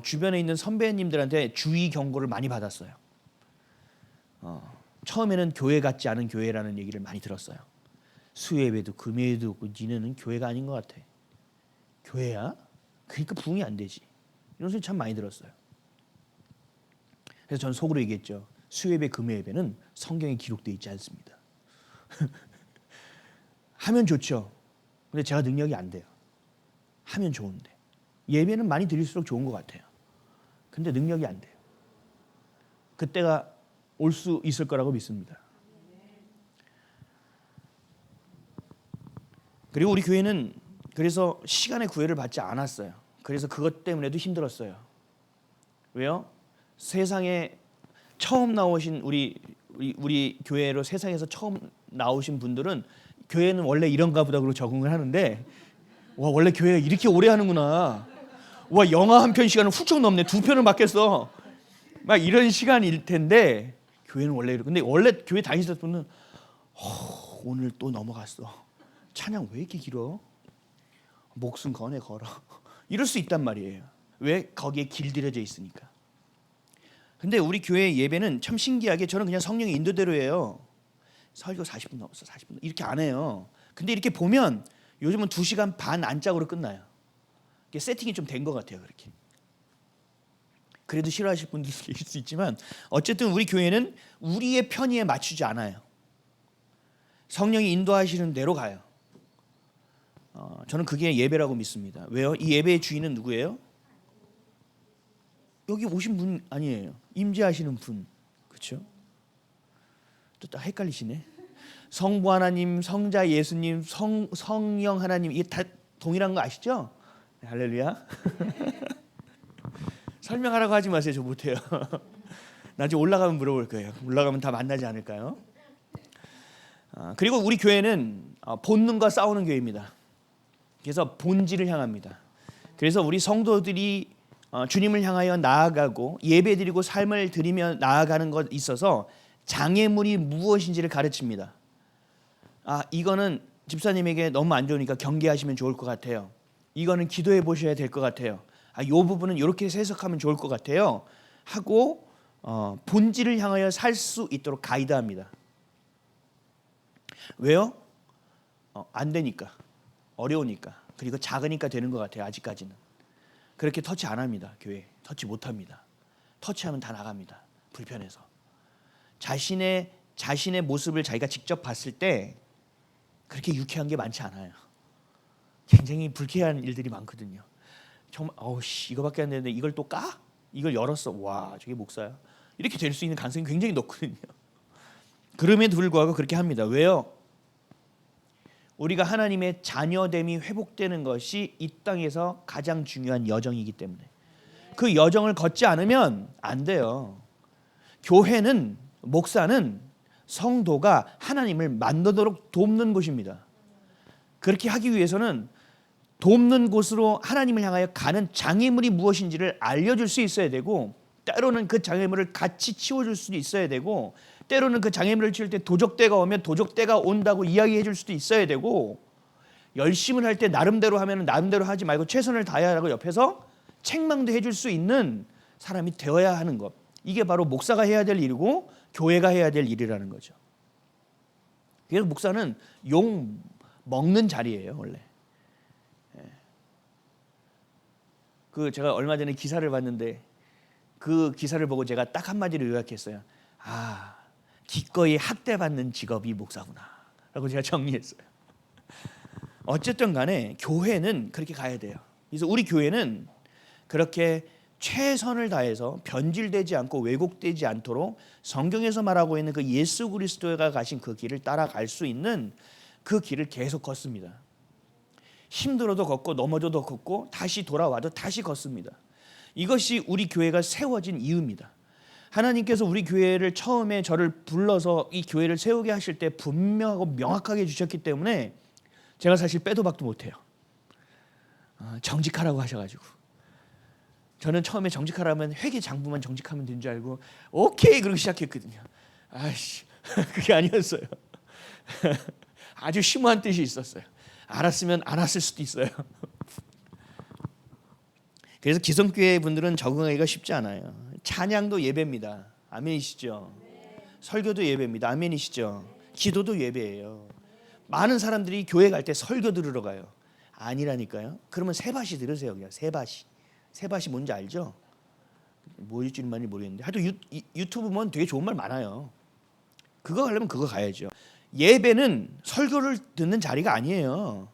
주변에 있는 선배님들한테 주의 경고를 많이 받았어요. 처음에는 교회 같지 않은 교회라는 얘기를 많이 들었어요. 수예배도 금요일도 없고 니네는 교회가 아닌 것 같아. 교회야? 그러니까 부흥이 안 되지. 이런 소리 참 많이 들었어요. 그래서 전 속으로 얘기했죠. 수예배, 금요예배는 성경에 기록되어 있지 않습니다. 하면 좋죠. 근데 제가 능력이 안 돼요. 하면 좋은데. 예배는 많이 드릴수록 좋은 것 같아요. 근데 능력이 안 돼요. 그때가 올 수 있을 거라고 믿습니다. 그리고 우리 교회는 그래서 시간의 구애를 받지 않았어요. 그래서 그것 때문에도 힘들었어요. 왜요? 세상에 처음 나오신 우리 교회로 세상에서 처음 나오신 분들은 교회는 원래 이런가 보다 그러고 적응을 하는데, 와, 원래 교회가 이렇게 오래 하는구나. 와, 영화 한 편 시간은 훌쩍 넘네. 2편을 맡겼어. 막 이런 시간일 텐데 교회는 원래 이렇게. 근데 원래 교회 다니셨던 분은 오늘 또 넘어갔어. 찬양 왜 이렇게 길어? 목숨 거네 걸어. 이럴 수 있단 말이에요. 왜? 거기에 길들여져 있으니까. 근데 우리 교회 예배는 참 신기하게 저는 그냥 성령의 인도대로 해요. 설교 40분 넘었어. 40분 이렇게 안 해요. 근데 이렇게 보면 요즘은 2시간 반 안짝으로 끝나요. 세팅이 좀 된 것 같아요. 그렇게. 그래도 싫어하실 분도 계실 수 있지만 어쨌든 우리 교회는 우리의 편의에 맞추지 않아요. 성령이 인도하시는 대로 가요. 저는 그게 예배라고 믿습니다. 왜요? 이 예배의 주인은 누구예요? 여기 오신 분 아니에요. 임재하시는 분. 그렇죠? 또 딱 헷갈리시네. 성부 하나님, 성자 예수님, 성령 하나님, 이게 다 동일한 거 아시죠? 네, 할렐루야. 설명하라고 하지 마세요. 저 못해요. 나중에 올라가면 물어볼 거예요. 올라가면 다 만나지 않을까요? 그리고 우리 교회는 본능과 싸우는 교회입니다. 그래서 본질을 향합니다. 그래서 우리 성도들이 주님을 향하여 나아가고 예배드리고 삶을 드리며 나아가는 것 있어서 장애물이 무엇인지를 가르칩니다. 이거는 집사님에게 너무 안 좋으니까 경계하시면 좋을 것 같아요. 이거는 기도해 보셔야 될 것 같아요. 이 부분은 이렇게 해석하면 좋을 것 같아요. 하고 본질을 향하여 살 수 있도록 가이드합니다. 왜요? 안 되니까. 어려우니까. 그리고 작으니까 되는 것 같아요. 아직까지는. 그렇게 터치 안 합니다. 교회. 터치 못 합니다. 터치하면 다 나갑니다. 불편해서. 자신의 모습을 자기가 직접 봤을 때 그렇게 유쾌한 게 많지 않아요. 굉장히 불쾌한 일들이 많거든요. 정말 이거밖에 안 되는데 이걸 또 까? 이걸 열었어. 와, 저게 목사야. 이렇게 될 수 있는 가능성이 굉장히 높거든요. 그럼에도 불구하고 그렇게 합니다. 왜요? 우리가 하나님의 자녀됨이 회복되는 것이 이 땅에서 가장 중요한 여정이기 때문에 그 여정을 걷지 않으면 안 돼요. 교회는, 목사는 성도가 하나님을 만나도록 돕는 곳입니다. 그렇게 하기 위해서는 돕는 곳으로 하나님을 향하여 가는 장애물이 무엇인지를 알려줄 수 있어야 되고, 때로는 그 장애물을 같이 치워줄 수도 있어야 되고, 때로는 그 장애물을 치울 때 도적대가 오면 도적대가 온다고 이야기해 줄 수도 있어야 되고, 열심을 할 때 나름대로 하면 나름대로 하지 말고 최선을 다해야 하고 옆에서 책망도 해줄 수 있는 사람이 되어야 하는 것. 이게 바로 목사가 해야 될 일이고 교회가 해야 될 일이라는 거죠. 그래서 목사는 욕 먹는 자리예요, 원래. 제가 얼마 전에 기사를 봤는데 그 기사를 보고 제가 딱 한마디로 요약했어요. 기꺼이 학대받는 직업이 목사구나 라고 제가 정리했어요. 어쨌든 간에 교회는 그렇게 가야 돼요. 그래서 우리 교회는 그렇게 최선을 다해서 변질되지 않고 왜곡되지 않도록 성경에서 말하고 있는 그 예수 그리스도가 가신 그 길을 따라갈 수 있는 그 길을 계속 걷습니다. 힘들어도 걷고 넘어져도 걷고 다시 돌아와도 다시 걷습니다. 이것이 우리 교회가 세워진 이유입니다. 하나님께서 우리 교회를 처음에 저를 불러서 이 교회를 세우게 하실 때 분명하고 명확하게 주셨기 때문에 제가 사실 빼도 박도 못해요. 정직하라고 하셔가지고 저는 처음에 정직하라면 회계 장부만 정직하면 된 줄 알고 오케이 그러고 시작했거든요. 그게 아니었어요. 아주 심오한 뜻이 있었어요. 알았으면 안 왔을 수도 있어요. 그래서 기성교회 분들은 적응하기가 쉽지 않아요. 찬양도 예배입니다. 아멘이시죠? 설교도 예배입니다. 아멘이시죠? 기도도 예배예요. 많은 사람들이 교회 갈 때 설교 들으러 가요. 아니라니까요. 그러면 세바시 들으세요. 그냥 세바시 뭔지 알죠? 뭐일지는 많이 모르겠는데 하여튼 유튜브 보면 되게 좋은 말 많아요. 그거 가려면 그거 가야죠. 예배는 설교를 듣는 자리가 아니에요.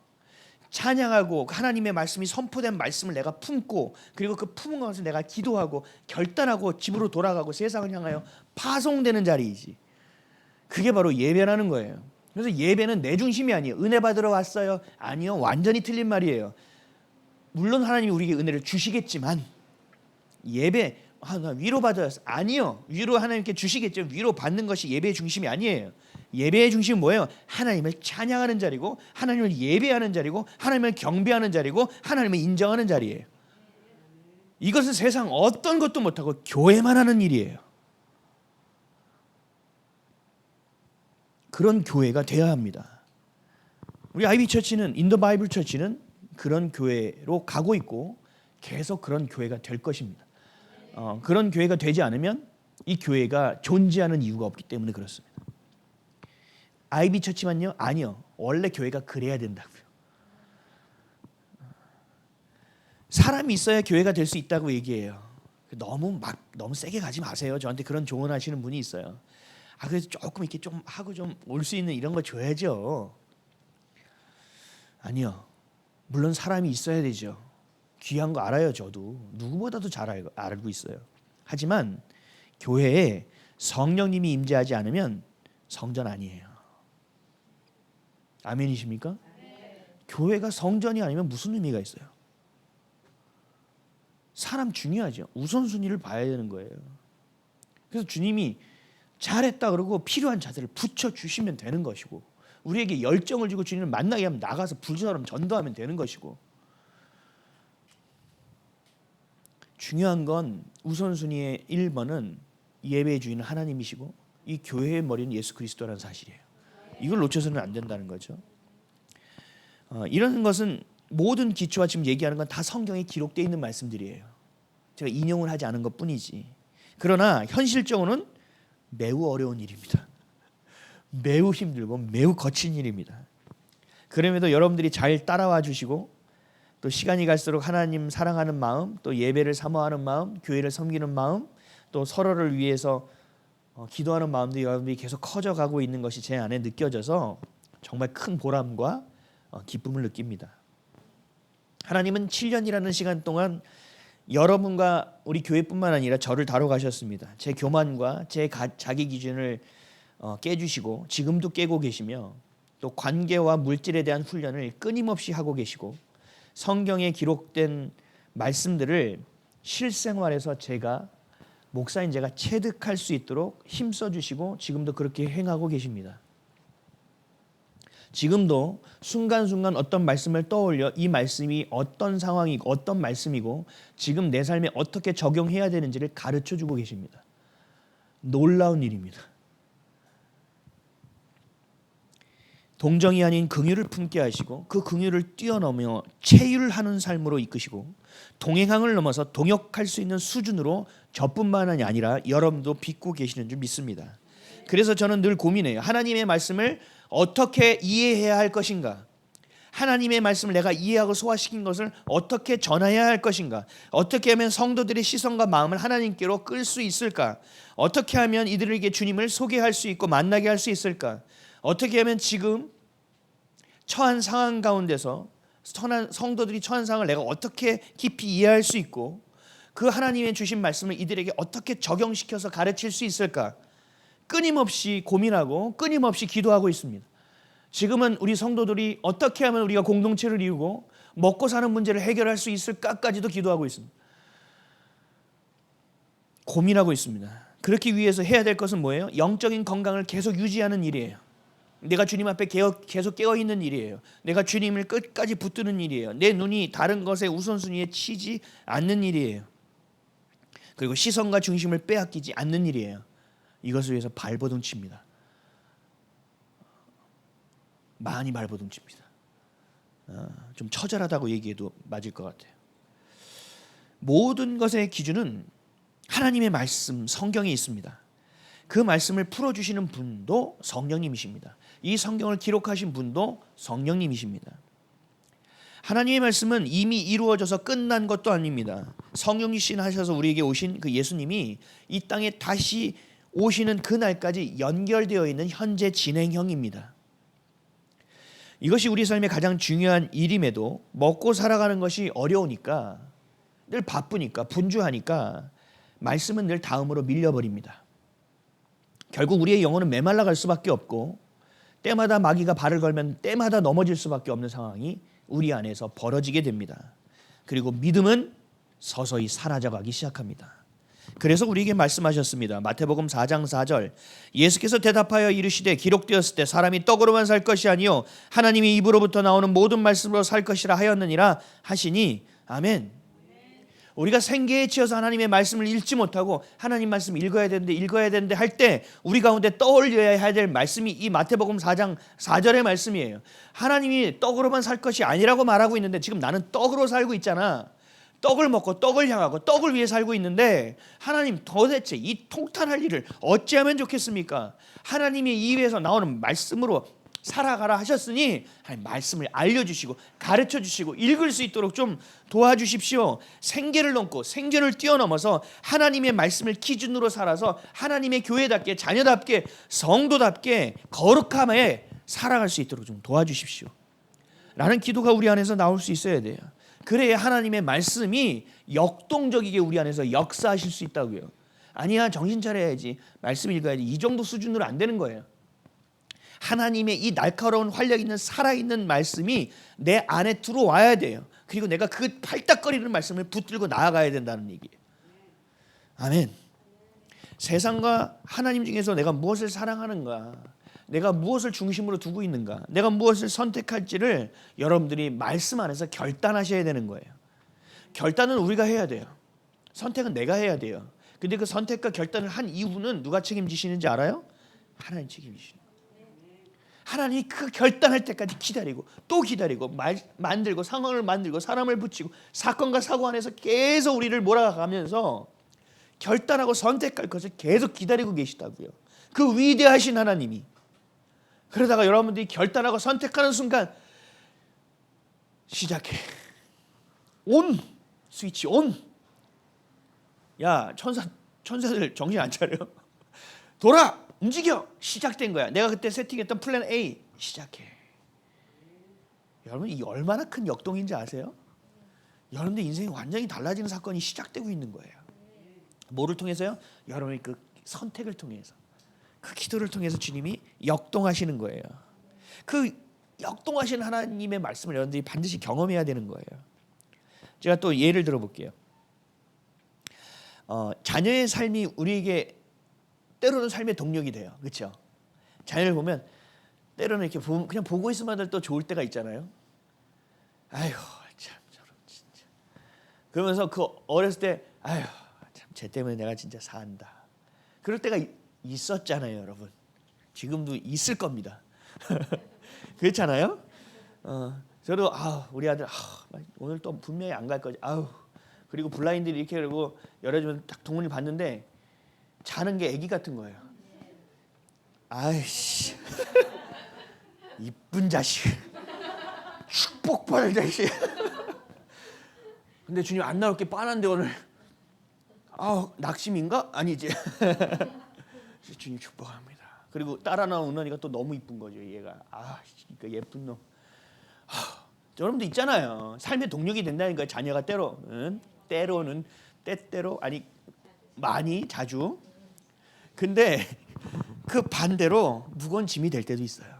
찬양하고 하나님의 말씀이 선포된 말씀을 내가 품고, 그리고 그 품은 것을 내가 기도하고 결단하고 집으로 돌아가고 세상을 향하여 파송되는 자리이지. 그게 바로 예배라는 거예요. 그래서 예배는 내 중심이 아니에요. 은혜 받으러 왔어요? 아니요. 완전히 틀린 말이에요. 물론 하나님이 우리에게 은혜를 주시겠지만 예배, 나 위로 받아야 아니요. 위로 하나님께 주시겠죠. 위로 받는 것이 예배의 중심이 아니에요. 예배의 중심은 뭐예요? 하나님을 찬양하는 자리고, 하나님을 예배하는 자리고, 하나님을 경배하는 자리고, 하나님을 인정하는 자리예요. 이것은 세상 어떤 것도 못하고 교회만 하는 일이에요. 그런 교회가 되어야 합니다. 우리 아이비 처치는, 인더 바이블 처치는 그런 교회로 가고 있고 계속 그런 교회가 될 것입니다. 그런 교회가 되지 않으면 이 교회가 존재하는 이유가 없기 때문에 그렇습니다. 아이비 처치만요? 아니요. 원래 교회가 그래야 된다고요. 사람이 있어야 교회가 될 수 있다고 얘기해요. 너무 세게 가지 마세요. 저한테 그런 조언하시는 분이 있어요. 그래서 조금 이렇게 좀 하고 좀 올 수 있는 이런 거 줘야죠. 아니요. 물론 사람이 있어야 되죠. 귀한 거 알아요. 저도 누구보다도 잘 알고 있어요. 하지만 교회에 성령님이 임재하지 않으면 성전 아니에요. 아멘이십니까? 교회가 성전이 아니면 무슨 의미가 있어요? 사람 중요하죠. 우선순위를 봐야 되는 거예요. 그래서 주님이 잘했다 그러고 필요한 자들을 붙여주시면 되는 것이고, 우리에게 열정을 주고 주님을 만나게 하면 나가서 불처럼 전도하면 되는 것이고, 중요한 건 우선순위의 1번은 예배의 주인은 하나님이시고 이 교회의 머리는 예수 그리스도라는 사실이에요. 이걸 놓쳐서는 안 된다는 거죠. 이런 것은 모든 기초와 지금 얘기하는 건 다 성경에 기록되어 있는 말씀들이에요. 제가 인용을 하지 않은 것뿐이지. 그러나 현실적으로는 매우 어려운 일입니다. 매우 힘들고 매우 거친 일입니다. 그럼에도 여러분들이 잘 따라와 주시고, 또 시간이 갈수록 하나님 사랑하는 마음, 또 예배를 사모하는 마음, 교회를 섬기는 마음, 또 서로를 위해서 기도하는 마음도 여러분들이 계속 커져가고 있는 것이 제 안에 느껴져서 정말 큰 보람과 기쁨을 느낍니다. 하나님은 7년이라는 시간 동안 여러분과 우리 교회뿐만 아니라 저를 다뤄가셨습니다. 제 교만과 제 자기 기준을 깨주시고 지금도 깨고 계시며, 또 관계와 물질에 대한 훈련을 끊임없이 하고 계시고, 성경에 기록된 말씀들을 실생활에서 목사인 제가 체득할 수 있도록 힘써 주시고 지금도 그렇게 행하고 계십니다. 지금도 순간순간 어떤 말씀을 떠올려 이 말씀이 어떤 상황이고 어떤 말씀이고 지금 내 삶에 어떻게 적용해야 되는지를 가르쳐주고 계십니다. 놀라운 일입니다. 동정이 아닌 긍휼을 품게 하시고 그 긍휼을 뛰어넘어 체휼하는 삶으로 이끄시고, 동행항을 넘어서 동역할 수 있는 수준으로 저뿐만 아니라 여러분도 빚고 계시는 줄 믿습니다. 그래서 저는 늘 고민해요. 하나님의 말씀을 어떻게 이해해야 할 것인가? 하나님의 말씀을 내가 이해하고 소화시킨 것을 어떻게 전해야 할 것인가? 어떻게 하면 성도들의 시선과 마음을 하나님께로 끌 수 있을까? 어떻게 하면 이들에게 주님을 소개할 수 있고 만나게 할 수 있을까? 어떻게 하면 지금 처한 상황 가운데서 성도들이 처한 상황을 내가 어떻게 깊이 이해할 수 있고, 그 하나님의 주신 말씀을 이들에게 어떻게 적용시켜서 가르칠 수 있을까? 끊임없이 고민하고 끊임없이 기도하고 있습니다. 지금은 우리 성도들이 어떻게 하면 우리가 공동체를 이루고 먹고 사는 문제를 해결할 수 있을까까지도 기도하고 있습니다. 고민하고 있습니다. 그렇기 위해서 해야 될 것은 뭐예요? 영적인 건강을 계속 유지하는 일이에요. 내가 주님 앞에 계속 깨어있는 일이에요. 내가 주님을 끝까지 붙드는 일이에요. 내 눈이 다른 것에 우선순위에 치지 않는 일이에요. 그리고 시선과 중심을 빼앗기지 않는 일이에요. 이것을 위해서 발버둥 칩니다. 많이 발버둥칩니다. 좀 처절하다고 얘기해도 맞을 것 같아요. 모든 것의 기준은 하나님의 말씀, 성경에 있습니다. 그 말씀을 풀어주시는 분도 성령님이십니다. 이 성경을 기록하신 분도 성령님이십니다. 하나님의 말씀은 이미 이루어져서 끝난 것도 아닙니다. 성령이신 하셔서 우리에게 오신 그 예수님이 이 땅에 다시 오시는 그날까지 연결되어 있는 현재 진행형입니다. 이것이 우리 삶의 가장 중요한 일임에도 먹고 살아가는 것이 어려우니까, 늘 바쁘니까, 분주하니까 말씀은 늘 다음으로 밀려버립니다. 결국 우리의 영혼은 메말라갈 수밖에 없고, 때마다 마귀가 발을 걸면 때마다 넘어질 수밖에 없는 상황이 우리 안에서 벌어지게 됩니다. 그리고 믿음은 서서히 사라져가기 시작합니다. 그래서 우리에게 말씀하셨습니다. 마태복음 4장 4절, 예수께서 대답하여 이르시되 기록되었을 때 사람이 떡으로만 살 것이 아니요 하나님의 입으로부터 나오는 모든 말씀으로 살 것이라 하였느니라 하시니. 아멘. 우리가 생계에 치여서 하나님의 말씀을 읽지 못하고 하나님 말씀 읽어야 되는데 할 때 우리 가운데 떠올려야 해야 될 말씀이 이 마태복음 4장 4절의 말씀이에요. 하나님이 떡으로만 살 것이 아니라고 말하고 있는데 지금 나는 떡으로 살고 있잖아. 떡을 먹고 떡을 향하고 떡을 위해 살고 있는데 하나님 도대체 이 통탄할 일을 어찌하면 좋겠습니까? 하나님의 입에서 나오는 말씀으로 살아가라 하셨으니 하나님 말씀을 알려주시고 가르쳐주시고 읽을 수 있도록 좀 도와주십시오. 생계를 넘고 생존을 뛰어넘어서 하나님의 말씀을 기준으로 살아서 하나님의 교회답게 자녀답게 성도답게 거룩함에 살아갈 수 있도록 좀 도와주십시오 라는 기도가 우리 안에서 나올 수 있어야 돼요. 그래야 하나님의 말씀이 역동적이게 우리 안에서 역사하실 수 있다고요. 아니야, 정신 차려야지, 말씀 읽어야지, 이 정도 수준으로 안 되는 거예요. 하나님의 이 날카로운 활력 있는 살아있는 말씀이 내 안에 들어와야 돼요. 그리고 내가 그 팔딱거리는 말씀을 붙들고 나아가야 된다는 얘기예요. 아멘. 세상과 하나님 중에서 내가 무엇을 사랑하는가, 내가 무엇을 중심으로 두고 있는가, 내가 무엇을 선택할지를 여러분들이 말씀 안에서 결단하셔야 되는 거예요. 결단은 우리가 해야 돼요. 선택은 내가 해야 돼요. 근데 그 선택과 결단을 한 이후는 누가 책임지시는지 알아요? 하나님 책임지시는 거예요. 하나님이 그 결단할 때까지 기다리고 또 기다리고 만들고 상황을 만들고 사람을 붙이고 사건과 사고 안에서 계속 우리를 몰아가면서 결단하고 선택할 것을 계속 기다리고 계시다고요. 그 위대하신 하나님이. 그러다가 여러분들이 결단하고 선택하는 순간 시작해. 온! 스위치 온! 야, 천사들 정신 안 차려? 돌아! 움직여! 시작된 거야. 내가 그때 세팅했던 플랜 A 시작해. 여러분, 이 얼마나 큰 역동인지 아세요? 여러분들 인생이 완전히 달라지는 사건이 시작되고 있는 거예요. 뭐를 통해서요? 여러분의 그 선택을 통해서, 그 기도를 통해서 주님이 역동하시는 거예요. 그 역동하시는 하나님의 말씀을 여러분들이 반드시 경험해야 되는 거예요. 제가 또 예를 들어볼게요. 자녀의 삶이 우리에게 때로는 삶의 동력이 돼요. 그렇죠? 자녀를 보면 때로는 이렇게 그냥 보고 있으면 또 좋을 때가 있잖아요. 아이고 참 저런 진짜. 그러면서 그 어렸을 때 아이고 참 쟤 때문에 내가 진짜 산다. 그럴 때가 있었잖아요, 여러분. 지금도 있을 겁니다. 그렇잖아요? 저도 우리 아들 오늘 또 분명히 안 갈 거지. 그리고 블라인드를 이렇게 그러고 열어주면 딱 동문을 봤는데 자는 게 애기 같은 거예요. 아이씨, 이쁜 자식, 축복받을 자식. 근데 주님 안 나올 게 뻔한데 오늘 낙심인가? 아니지. 주님 축복합니다. 그리고 따라 나오는 은은이가 또 너무 이쁜 거죠. 얘가 그 예쁜 놈. 여러분도 있잖아요. 삶의 동력이 된다니까 자녀가 때로는 때때로 아니 많이 자주. 근데 그 반대로 무거운 짐이 될 때도 있어요.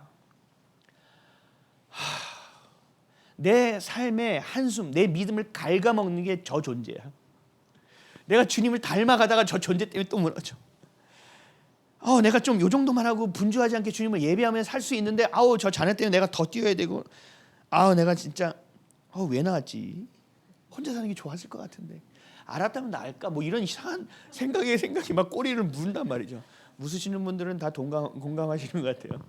내 삶의 한숨, 내 믿음을 갉아먹는 게 저 존재야. 내가 주님을 닮아가다가 저 존재 때문에 또 무너져. 내가 좀 요 정도만 하고 분주하지 않게 주님을 예배하며 살 수 있는데 저 자녀 때문에 내가 더 뛰어야 되고 내가 진짜 왜 나왔지? 혼자 사는 게 좋았을 것 같은데 알았다면 나을까? 뭐 이런 이상한 생각이 막 꼬리를 문단 말이죠. 웃으시는 분들은 다 공감하시는 것 같아요.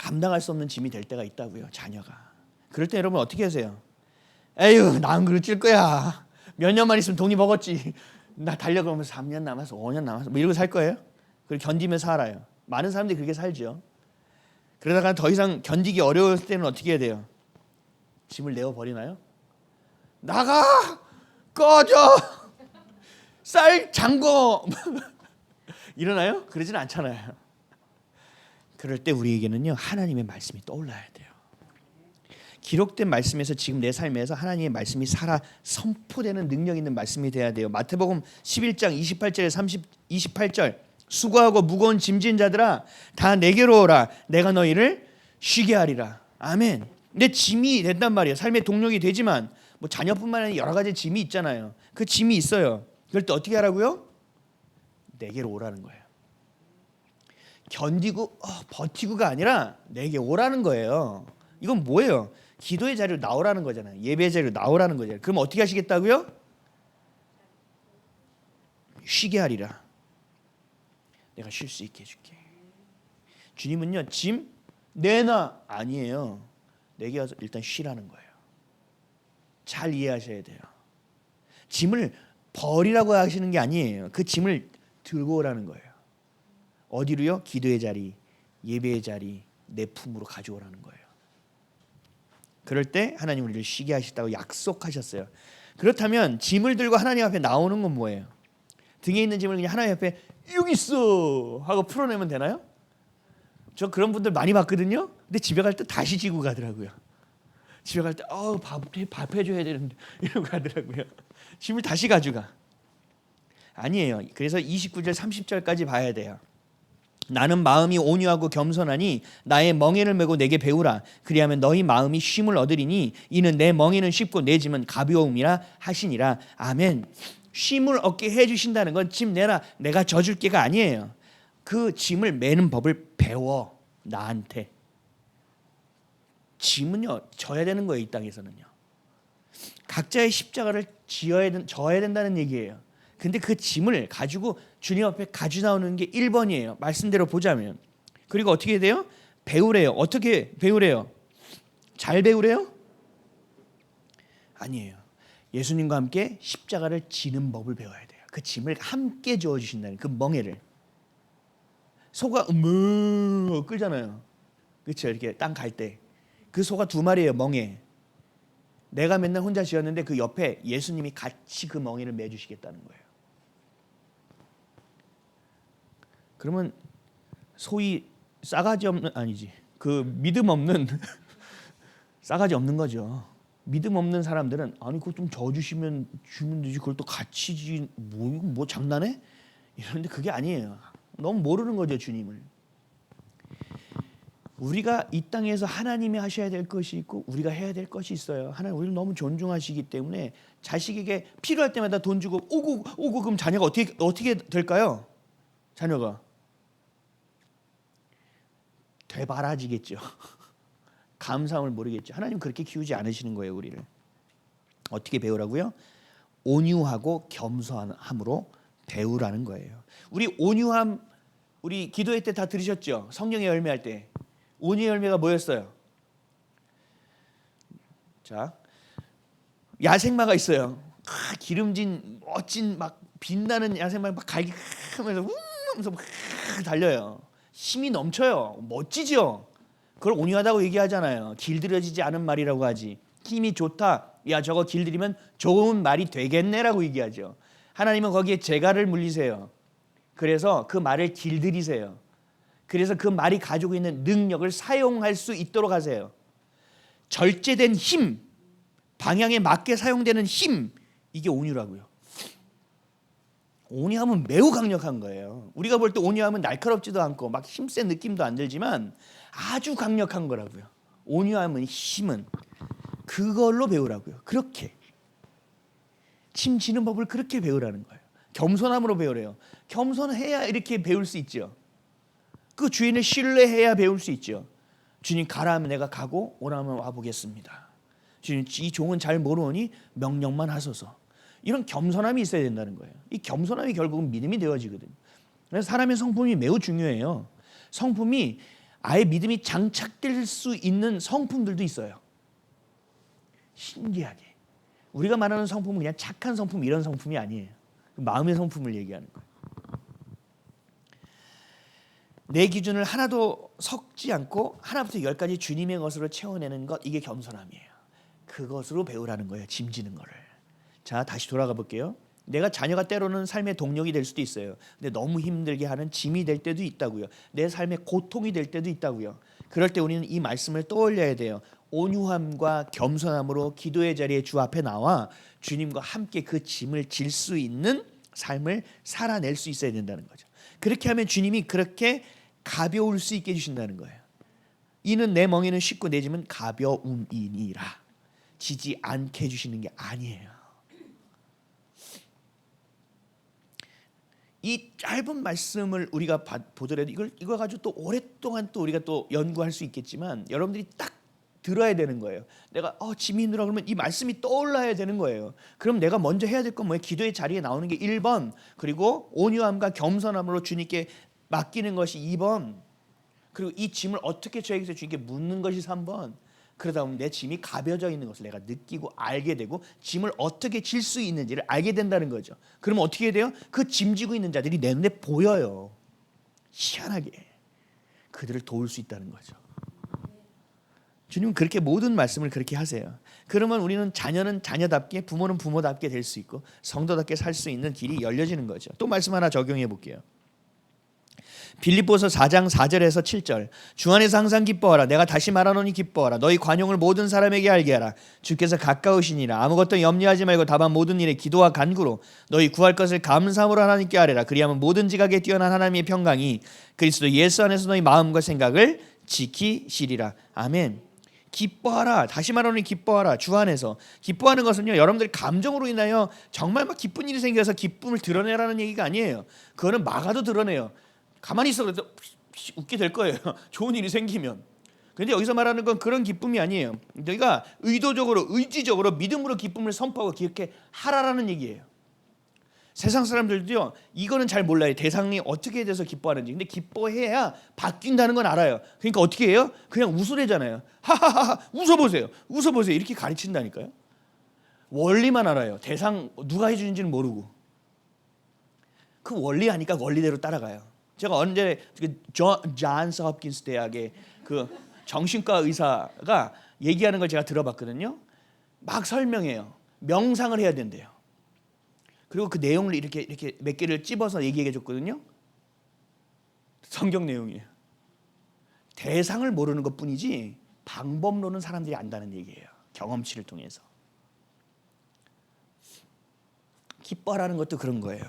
감당할 수 없는 짐이 될 때가 있다고요. 자녀가. 그럴 때 여러분 어떻게 하세요? 에휴, 난 그럴 거야. 몇 년만 있으면 돈이 먹었지. 나 달려가면서 3년 남았어, 5년 남았어, 뭐 이러고 살 거예요? 그걸 견디면서 살아요. 많은 사람들이 그렇게 살죠. 그러다가 더 이상 견디기 어려울 때는 어떻게 해야 돼요? 짐을 내어 버리나요? 나가! 꺼져! 쌀 잠궈! 이러나요? 그러진 않잖아요. 그럴 때 우리에게는요, 하나님의 말씀이 떠올라야 돼요. 기록된 말씀에서 지금 내 삶에서 하나님의 말씀이 살아 선포되는 능력 있는 말씀이 돼야 돼요. 마태복음 11장 28절에 28절 수고하고 무거운 짐진 자들아 다 내게로 오라 내가 너희를 쉬게 하리라. 아멘. 내 짐이 된단 말이에요. 삶의 동력이 되지만 뭐 자녀뿐만 아니라 여러 가지 짐이 있잖아요. 그 짐이 있어요. 그럴 때 어떻게 하라고요? 내게로 오라는 거예요. 견디고 버티고가 아니라 내게 오라는 거예요. 이건 뭐예요? 기도의 자리로 나오라는 거잖아요. 예배의 자리로 나오라는 거잖아요. 그럼 어떻게 하시겠다고요? 쉬게 하리라. 내가 쉴 수 있게 해줄게. 주님은요, 짐 내놔 아니에요. 내게 와서 일단 쉬라는 거예요. 잘 이해하셔야 돼요. 짐을 버리라고 하시는 게 아니에요. 그 짐을 들고 오라는 거예요. 어디로요? 기도의 자리, 예배의 자리, 내 품으로 가져오라는 거예요. 그럴 때 하나님 우리를 쉬게 하시다고 약속하셨어요. 그렇다면 짐을 들고 하나님 앞에 나오는 건 뭐예요? 등에 있는 짐을 그냥 하나님 앞에 여기 있어 하고 풀어내면 되나요? 저 그런 분들 많이 봤거든요. 근데 집에 갈 때 다시 지고 가더라고요. 집에 갈 때 밥 해줘야 되는데 이러고 가더라고요. 짐을 다시 가져가. 아니에요. 그래서 29절 30절까지 봐야 돼요. 나는 마음이 온유하고 겸손하니 나의 멍에를 메고 내게 배우라. 그리하면 너희 마음이 쉼을 얻으리니 이는 내 멍에는 쉽고 내 짐은 가벼움이라 하시니라. 아멘. 쉼을 얻게 해주신다는 건 짐 내라 내가 져줄게가 아니에요. 그 짐을 매는 법을 배워 나한테. 짐은요 져야 되는 거예요. 이 땅에서는요. 각자의 십자가를 져야 된다는 얘기예요. 근데 그 짐을 가지고 주님 앞에 가져 나오는 게 1번이에요. 말씀대로 보자면. 그리고 어떻게 돼요? 배우래요. 어떻게 배우래요? 잘 배우래요? 아니에요. 예수님과 함께 십자가를 지는 법을 배워야 돼요. 그 짐을 함께 지어주신다는 그 멍에를. 소가 끌잖아요. 그렇죠? 이렇게 땅 갈 때. 그 소가 2마리예요. 멍에. 내가 맨날 혼자 지었는데 그 옆에 예수님이 같이 그 멍에를 매주시겠다는 거예요. 그러면 소위 싸가지 없는 그 믿음 없는 싸가지 없는 거죠. 믿음 없는 사람들은 아니 그거 좀 져주시면 주면 되지 그걸 또 같이 뭐 장난해? 이러는데 그게 아니에요. 너무 모르는 거죠 주님을. 우리가 이 땅에서 하나님이 하셔야 될 것이 있고 우리가 해야 될 것이 있어요. 하나님 우리를 너무 존중하시기 때문에 자식에게 필요할 때마다 돈 주고 오고 그럼 자녀가 어떻게 될까요? 자녀가 되바라지겠죠. 감사함을 모르겠죠. 하나님 그렇게 키우지 않으시는 거예요. 우리를 어떻게 배우라고요? 온유하고 겸손함으로 배우라는 거예요. 우리 온유함 우리 기도회 때 다 들으셨죠? 성령의 열매할 때 온유의 열매가 뭐였어요? 자, 야생마가 있어요. 기름진 멋진 막 빛나는 야생마 막 갈기면서 하면서 막 달려요. 힘이 넘쳐요. 멋지죠? 그걸 온유하다고 얘기하잖아요. 길들여지지 않은 말이라고 하지. 힘이 좋다. 야 저거 길들이면 좋은 말이 되겠네라고 얘기하죠. 하나님은 거기에 재갈을 물리세요. 그래서 그 말을 길들이세요. 그래서 그 말이 가지고 있는 능력을 사용할 수 있도록 하세요. 절제된 힘, 방향에 맞게 사용되는 힘, 이게 온유라고요. 온유함은 매우 강력한 거예요. 우리가 볼 때 온유함은 날카롭지도 않고 막 힘센 느낌도 안 들지만 아주 강력한 거라고요. 온유함은 힘은 그걸로 배우라고요. 그렇게 짐 지는 법을 그렇게 배우라는 거예요. 겸손함으로 배우래요. 겸손해야 이렇게 배울 수 있죠. 그 주인을 신뢰해야 배울 수 있죠. 주님 가라 하면 내가 가고 오라 하면 와보겠습니다. 주님 이 종은 잘 모르니 명령만 하소서. 이런 겸손함이 있어야 된다는 거예요. 이 겸손함이 결국은 믿음이 되어지거든요. 그래서 사람의 성품이 매우 중요해요. 성품이 아예 믿음이 장착될 수 있는 성품들도 있어요. 신기하게. 우리가 말하는 성품은 그냥 착한 성품 이런 성품이 아니에요. 마음의 성품을 얘기하는 거예요. 내 기준을 하나도 섞지 않고 하나부터 열까지 주님의 것으로 채워내는 것, 이게 겸손함이에요. 그것으로 배우라는 거예요. 짐지는 거를. 자, 다시 돌아가 볼게요. 내가 자녀가 때로는 삶의 동력이 될 수도 있어요. 근데 너무 힘들게 하는 짐이 될 때도 있다고요. 내 삶의 고통이 될 때도 있다고요. 그럴 때 우리는 이 말씀을 떠올려야 돼요. 온유함과 겸손함으로 기도의 자리에 주 앞에 나와 주님과 함께 그 짐을 질 수 있는 삶을 살아낼 수 있어야 된다는 거죠. 그렇게 하면 주님이 그렇게 가벼울 수 있게 해주신다는 거예요. 이는 내 멍에는 쉽고 내 짐은 가벼움이니라. 지지 않게 해주시는 게 아니에요. 이 짧은 말씀을 우리가 보더라도 이걸 가지고 또 오랫동안 또 우리가 또 연구할 수 있겠지만 여러분들이 딱 들어야 되는 거예요. 내가 짐이 힘들어 그러면 이 말씀이 떠올라야 되는 거예요. 그럼 내가 먼저 해야 될 건 뭐예요? 기도의 자리에 나오는 게 1번, 그리고 온유함과 겸손함으로 주님께 맡기는 것이 2번, 그리고 이 짐을 어떻게 저에게서 주님께 묻는 것이 3번. 그러다 보면 내 짐이 가벼워져 있는 것을 내가 느끼고 알게 되고 짐을 어떻게 질 수 있는지를 알게 된다는 거죠. 그러면 어떻게 돼요? 그 짐지고 있는 자들이 내 눈에 보여요. 희한하게 그들을 도울 수 있다는 거죠. 주님은 그렇게 모든 말씀을 그렇게 하세요. 그러면 우리는 자녀는 자녀답게, 부모는 부모답게 될 수 있고 성도답게 살 수 있는 길이 열려지는 거죠. 또 말씀 하나 적용해 볼게요. 빌립보서 4장 4절에서 7절. 주 안에서 항상 기뻐하라. 내가 다시 말하노니 기뻐하라. 너희 관용을 모든 사람에게 알게 하라. 주께서 가까우시니라. 아무것도 염려하지 말고 다만 모든 일에 기도와 간구로 너희 구할 것을 감사함으로 하나님께 아뢰라. 그리하면 모든 지각에 뛰어난 하나님의 평강이 그리스도 예수 안에서 너희 마음과 생각을 지키시리라. 아멘. 기뻐하라. 다시 말하노니 기뻐하라. 주 안에서. 기뻐하는 것은요, 여러분들이 감정으로 인하여 정말 막 기쁜 일이 생겨서 기쁨을 드러내라는 얘기가 아니에요. 그거는 막아도 드러내요. 가만히 있어 그래도 웃게 될 거예요. 좋은 일이 생기면. 그런데 여기서 말하는 건 그런 기쁨이 아니에요. 너희가 의도적으로, 의지적으로 믿음으로 기쁨을 선포하고 그렇게 하라라는 얘기예요. 세상 사람들도요, 이거는 잘 몰라요. 대상이 어떻게 돼서 기뻐하는지. 근데 기뻐해야 바뀐다는 건 알아요. 그러니까 어떻게 해요? 그냥 웃으래잖아요. 하하하, 웃어보세요. 웃어보세요. 이렇게 가르친다니까요. 원리만 알아요. 대상 누가 해주는지는 모르고. 그 원리 아니까 원리대로 따라가요. 제가 언제 존스 홉킨스 대학의 그 정신과 의사가 얘기하는 걸 제가 들어봤거든요. 막 설명해요. 명상을 해야 된대요. 그리고 그 내용을 이렇게 몇 개를 찝어서 얘기해 줬거든요. 성경 내용이에요. 대상을 모르는 것뿐이지 방법론은 사람들이 안다는 얘기예요. 경험치를 통해서. 기뻐하라는 것도 그런 거예요.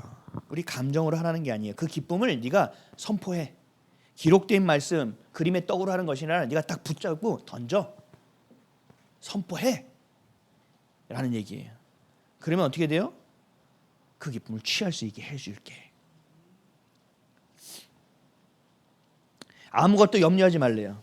우리 감정으로 하라는 게 아니에요. 그 기쁨을 네가 선포해. 기록된 말씀, 그림의 떡으로 하는 것이 아니라 네가 딱 붙잡고 던져. 선포해. 라는 얘기예요. 그러면 어떻게 돼요? 그 기쁨을 취할 수 있게 해줄게. 아무것도 염려하지 말래요.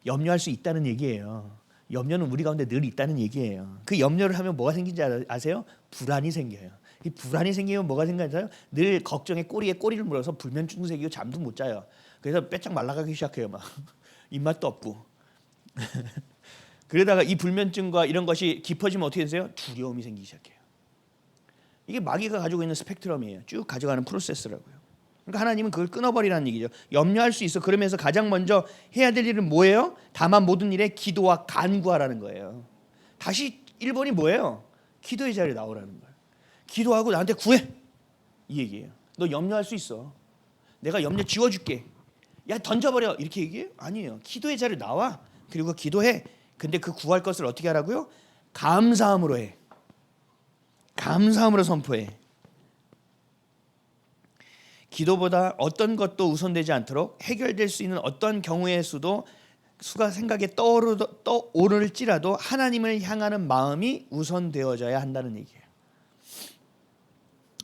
염려할 수 있다는 얘기예요. 염려는 우리 가운데 늘 있다는 얘기예요. 그 염려를 하면 뭐가 생긴지 아세요? 불안이 생겨요. 이 불안이 생기면 뭐가 생겨요? 늘 걱정에 꼬리에 꼬리를 물어서 불면증 생기고 잠도 못 자요. 그래서 빼짝 말라가기 시작해요. 막 입맛도 없고. 그러다가 이 불면증과 이런 것이 깊어지면 어떻게 되세요? 두려움이 생기기 시작해요. 이게 마귀가 가지고 있는 스펙트럼이에요. 쭉 가져가는 프로세스라고요. 그러니까 하나님은 그걸 끊어버리라는 얘기죠. 염려할 수 있어. 그러면서 가장 먼저 해야 될 일은 뭐예요? 다만 모든 일에 기도와 간구하라는 거예요. 다시 1번이 뭐예요? 기도의 자리에 나오라는 거예요. 기도하고 나한테 구해. 이 얘기예요. 너 염려할 수 있어. 내가 염려 지워줄게. 야 던져버려. 이렇게 얘기해요? 아니에요. 기도의 자리에 나와. 그리고 기도해. 근데 그 구할 것을 어떻게 하라고요? 감사함으로 해. 감사함으로 선포해. 기도보다 어떤 것도 우선되지 않도록 해결될 수 있는 어떤 경우의 수가 생각에 떠오를지라도 하나님을 향하는 마음이 우선되어져야 한다는 얘기예요.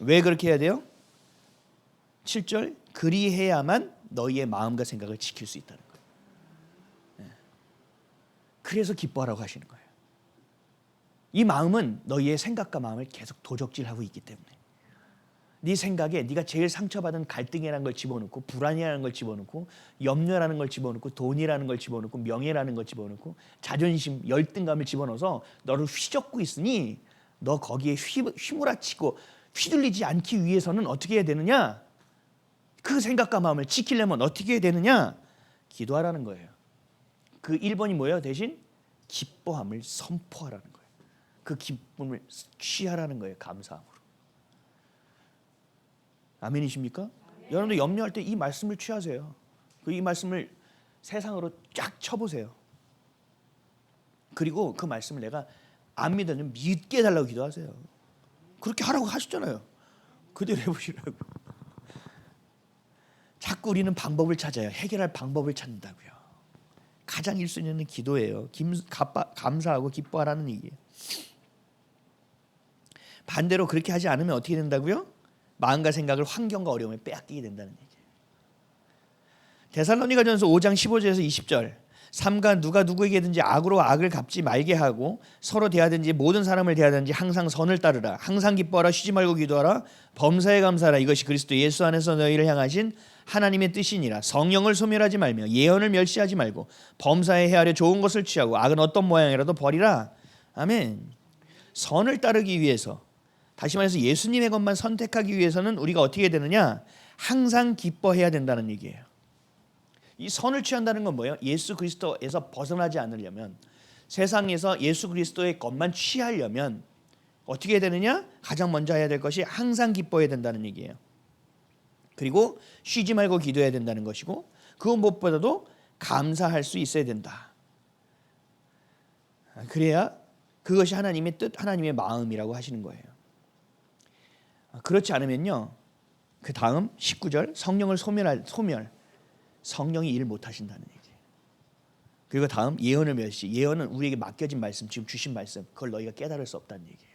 왜 그렇게 해야 돼요? 7절 그리해야만 너희의 마음과 생각을 지킬 수 있다는 거예요. 그래서 기뻐하라고 하시는 거예요. 이 마음은 너희의 생각과 마음을 계속 도적질하고 있기 때문에 네 생각에 네가 제일 상처받은 갈등이라는 걸 집어넣고 불안이라는 걸 집어넣고 염려라는 걸 집어넣고 돈이라는 걸 집어넣고 명예라는 걸 집어넣고 자존심, 열등감을 집어넣어서 너를 휘젓고 있으니 너 거기에 휘몰아치고 휘둘리지 않기 위해서는 어떻게 해야 되느냐? 그 생각과 마음을 지키려면 어떻게 해야 되느냐? 기도하라는 거예요. 그 1번이 뭐예요? 대신 기뻐함을 선포하라는 거예요. 그 기쁨을 취하라는 거예요. 감사함으로. 아멘이십니까? 여러분들 염려할 때 이 말씀을 취하세요. 이 말씀을 세상으로 쫙 쳐보세요. 그리고 그 말씀을 내가 안 믿으면 믿게 해달라고 기도하세요. 그렇게 하라고 하셨잖아요. 그대로 해보시라고. 자꾸 우리는 방법을 찾아요. 해결할 방법을 찾는다고요. 가장 1순위는 기도예요. 감사하고 기뻐하라는 얘기예요. 반대로 그렇게 하지 않으면 어떻게 된다고요? 마음과 생각을 환경과 어려움에 빼앗기게 된다는 얘기예요. 데살로니가전서 5장 15절에서 20절. 삼가 누가 누구에게든지 악으로 악을 갚지 말게 하고 서로 대하든지 모든 사람을 대하든지 항상 선을 따르라. 항상 기뻐하라. 쉬지 말고 기도하라. 범사에 감사하라. 이것이 그리스도 예수 안에서 너희를 향하신 하나님의 뜻이니라. 성령을 소멸하지 말며 예언을 멸시하지 말고 범사에 헤아려 좋은 것을 취하고 악은 어떤 모양이라도 버리라. 아멘. 선을 따르기 위해서, 다시 말해서 예수님의 것만 선택하기 위해서는 우리가 어떻게 해야 되느냐? 항상 기뻐해야 된다는 얘기예요. 이 선을 취한다는 건 뭐예요? 예수 그리스도에서 벗어나지 않으려면, 세상에서 예수 그리스도의 것만 취하려면 어떻게 해야 되느냐? 가장 먼저 해야 될 것이 항상 기뻐해야 된다는 얘기예요. 그리고 쉬지 말고 기도해야 된다는 것이고, 그 무엇보다도 감사할 수 있어야 된다. 그래야 그것이 하나님의 뜻, 하나님의 마음이라고 하시는 거예요. 그렇지 않으면요, 그 다음 19절 성령을 소멸, 성령이 일 못하신다는 얘기예요. 그리고 다음 예언을 멸시. 예언은 우리에게 맡겨진 말씀, 지금 주신 말씀, 그걸 너희가 깨달을 수 없다는 얘기예요.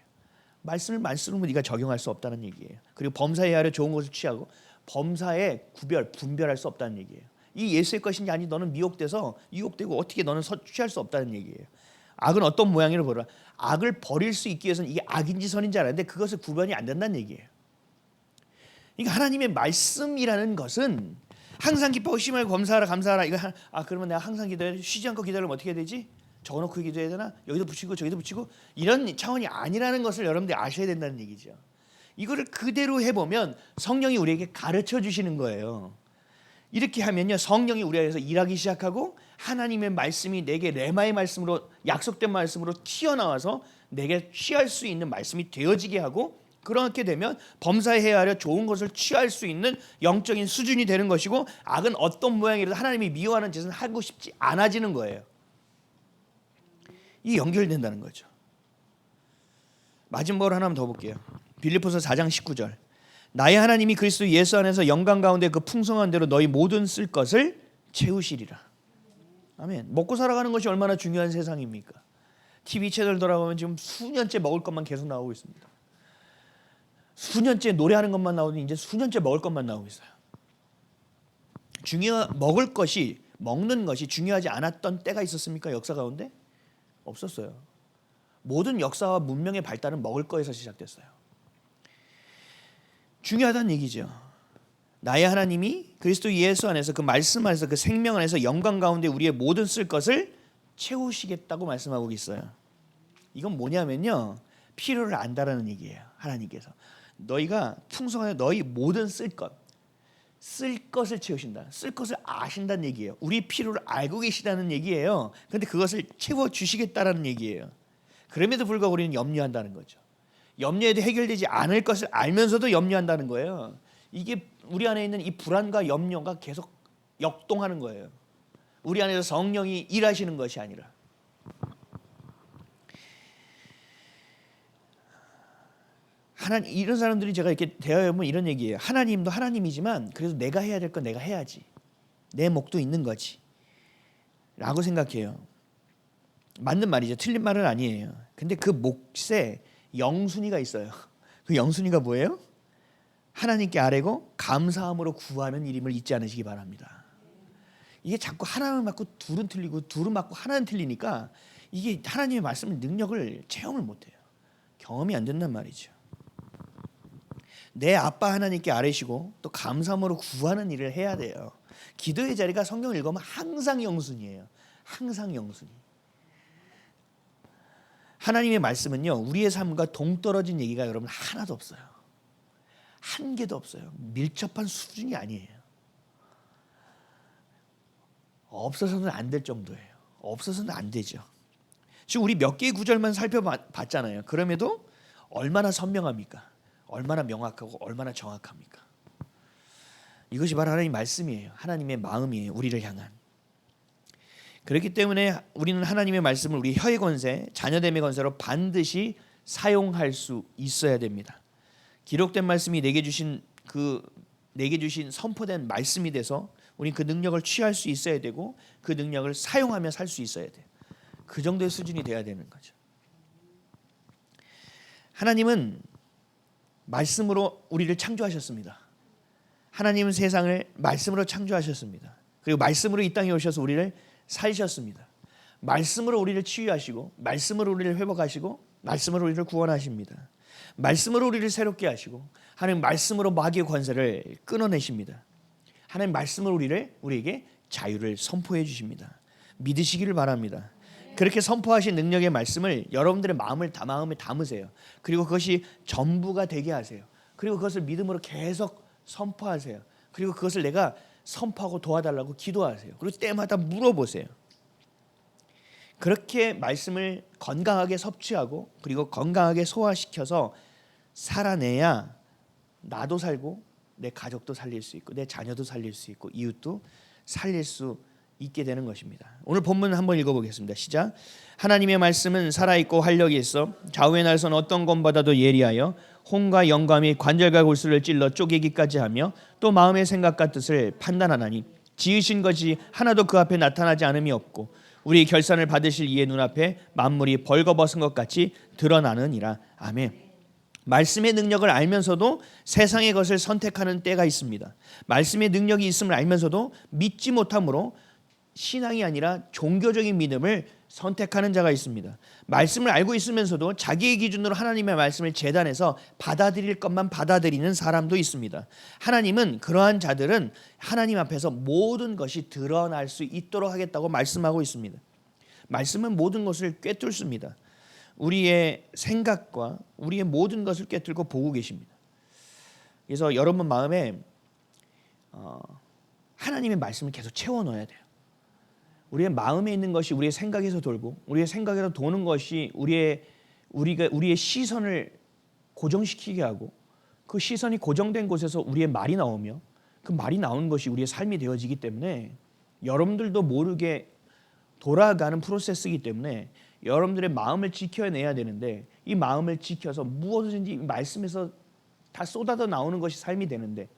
말씀을 말씀으로 네가 적용할 수 없다는 얘기예요. 그리고 범사에 하려 좋은 것을 취하고 범사에 분별할 수 없다는 얘기예요. 이 예수의 것인지 아니 너는 미혹돼서 유혹되고 어떻게 너는 취할 수 없다는 얘기예요. 악은 어떤 모양이를 보라. 악을 버릴 수 있기 위해서는 이게 악인지 선인지 알아야 되는데 그것을 구분이 안 된다는 얘기예요. 그러니까 하나님의 말씀이라는 것은 항상 기뻐하고 쉬지 말고 범사하라 감사하라. 이거 그러면 내가 항상 기도해, 쉬지 않고 기도하려면 어떻게 해야 되지? 적어놓고 기도해야 되나? 여기도 붙이고 저기도 붙이고 이런 차원이 아니라는 것을 여러분들이 아셔야 된다는 얘기죠. 이거를 그대로 해보면 성령이 우리에게 가르쳐 주시는 거예요. 이렇게 하면요, 성령이 우리 안에서 일하기 시작하고 하나님의 말씀이 내게 레마의 말씀으로, 약속된 말씀으로 튀어나와서 내게 취할 수 있는 말씀이 되어지게 하고, 그렇게 되면 범사에 헤아려 좋은 것을 취할 수 있는 영적인 수준이 되는 것이고, 악은 어떤 모양이라도 하나님이 미워하는 짓은 하고 싶지 않아지는 거예요. 이게 연결된다는 거죠. 마지막으로 하나만 더 볼게요. 빌립보서 4장 19절. 나의 하나님이 그리스도 예수 안에서 영광 가운데 그 풍성한 대로 너희 모든 쓸 것을 채우시리라. 아멘. 먹고 살아가는 것이 얼마나 중요한 세상입니까? TV 채널 돌아보면 지금 수년째 먹을 것만 계속 나오고 있습니다. 수년째 노래하는 것만 나오더니 이제 수년째 먹을 것만 나오고 있어요. 먹는 것이 중요하지 않았던 때가 있었습니까? 역사 가운데? 없었어요. 모든 역사와 문명의 발달은 먹을 거에서 시작됐어요. 중요하다는 얘기죠. 나의 하나님이 그리스도 예수 안에서 그 말씀 안에서 그 생명 안에서 영광 가운데 우리의 모든 쓸 것을 채우시겠다고 말씀하고 있어요. 이건 뭐냐면요, 필요를 안다라는 얘기예요. 하나님께서 너희가 풍성하게 너희 모든 쓸 것을 채우신다. 쓸 것을 아신다는 얘기예요. 우리 필요를 알고 계시다는 얘기예요. 그런데 그것을 채워주시겠다라는 얘기예요. 그럼에도 불구하고 우리는 염려한다는 거죠. 염려해도 해결되지 않을 것을 알면서도 염려한다는 거예요. 이게 우리 안에 있는 이 불안과 염려가 계속 역동하는 거예요. 우리 안에서 성령이 일하시는 것이 아니라. 이런 사람들이 제가 이렇게 대화해보면 이런 얘기예요. 하나님도 하나님이지만 그래도 내가 해야 될 건 내가 해야지. 내 몫도 있는 거지 라고 생각해요. 맞는 말이죠. 틀린 말은 아니에요. 근데 그 몫에 영순위가 있어요. 그 영순위가 뭐예요? 하나님께 아뢰고 감사함으로 구하는 일임을 잊지 않으시기 바랍니다. 이게 자꾸 하나는 맞고 둘은 틀리고 둘은 맞고 하나는 틀리니까 이게 하나님의 말씀의 능력을 체험을 못해요. 경험이 안 된단 말이죠. 내 아빠 하나님께 아뢰시고 또 감사함으로 구하는 일을 해야 돼요. 기도의 자리가 성경을 읽으면 항상 영순이에요. 항상 영순이. 하나님의 말씀은요, 우리의 삶과 동떨어진 얘기가 여러분 하나도 없어요. 한 개도 없어요. 밀접한 수준이 아니에요. 없어서는 안 될 정도예요. 없어서는 안 되죠. 지금 우리 몇 개의 구절만 살펴봤잖아요. 그럼에도 얼마나 선명합니까? 얼마나 명확하고 얼마나 정확합니까? 이것이 바로 하나님의 말씀이에요. 하나님의 마음이에요. 우리를 향한. 그렇기 때문에 우리는 하나님의 말씀을 우리 혀의 권세, 자녀됨의 권세로 반드시 사용할 수 있어야 됩니다. 기록된 말씀이 내게 주신 선포된 말씀이 돼서 우리는 그 능력을 취할 수 있어야 되고 그 능력을 사용하며 살 수 있어야 돼요. 그 정도의 수준이 돼야 되는 거죠. 하나님은 말씀으로 우리를 창조하셨습니다. 하나님은 세상을 말씀으로 창조하셨습니다. 그리고 말씀으로 이 땅에 오셔서 우리를 살리셨습니다. 말씀으로 우리를 치유하시고 말씀으로 우리를 회복하시고 말씀으로 우리를 구원하십니다. 말씀으로 우리를 새롭게 하시고 하나님 말씀으로 마귀의 권세를 끊어내십니다. 하나님 말씀으로 우리에게 자유를 선포해 주십니다. 믿으시기를 바랍니다. 그렇게 선포하신 능력의 말씀을 여러분들의 마음에 담으세요. 그리고 그것이 전부가 되게 하세요. 그리고 그것을 믿음으로 계속 선포하세요. 그리고 그것을 내가 선포하고 도와달라고 기도하세요. 그리고 때마다 물어보세요. 그렇게 말씀을 건강하게 섭취하고 그리고 건강하게 소화시켜서 살아내야 나도 살고 내 가족도 살릴 수 있고 내 자녀도 살릴 수 있고 이웃도 살릴 수 있게 되는 것입니다. 오늘 본문 한번 읽어보겠습니다. 시작. 하나님의 말씀은 살아있고 활력이 있어 좌우의 날선 어떤 검보다도 예리하여 혼과 영과 및 관절과 골수를 찔러 쪼개기까지 하며 또 마음의 생각과 뜻을 판단하나니 지으신 것이 하나도 그 앞에 나타나지 않음이 없고 우리 결산을 받으실 이의 눈앞에 만물이 벌거벗은 것 같이 드러나느니라. 아멘. 말씀의 능력을 알면서도 세상의 것을 선택하는 때가 있습니다. 말씀의 능력이 있음을 알면서도 믿지 못함으로 신앙이 아니라 종교적인 믿음을 선택하는 자가 있습니다. 말씀을 알고 있으면서도 자기의 기준으로 하나님의 말씀을 재단해서 받아들일 것만 받아들이는 사람도 있습니다. 하나님은 그러한 자들은 하나님 앞에서 모든 것이 드러날 수 있도록 하겠다고 말씀하고 있습니다. 말씀은 모든 것을 꿰뚫습니다. 우리의 생각과 우리의 모든 것을 꿰뚫고 보고 계십니다. 그래서 여러분 마음에 하나님의 말씀을 계속 채워 넣어야 돼요. 우리의 마음에 있는 것이 우리의 생각에서 돌고 우리의 생각에서 도는 것이 우리의 시선을 고정시키게 하고 그 시선이 고정된 곳에서 우리의 말이 나오며 그 말이 나오는 것이 우리의 삶이 되어지기 때문에 여러분들도 모르게 돌아가는 프로세스이기 때문에 여러분들의 마음을 지켜내야 되는데 이 마음을 지켜서 무엇이든지 말씀에서 다 쏟아져 나오는 것이 삶이 되는데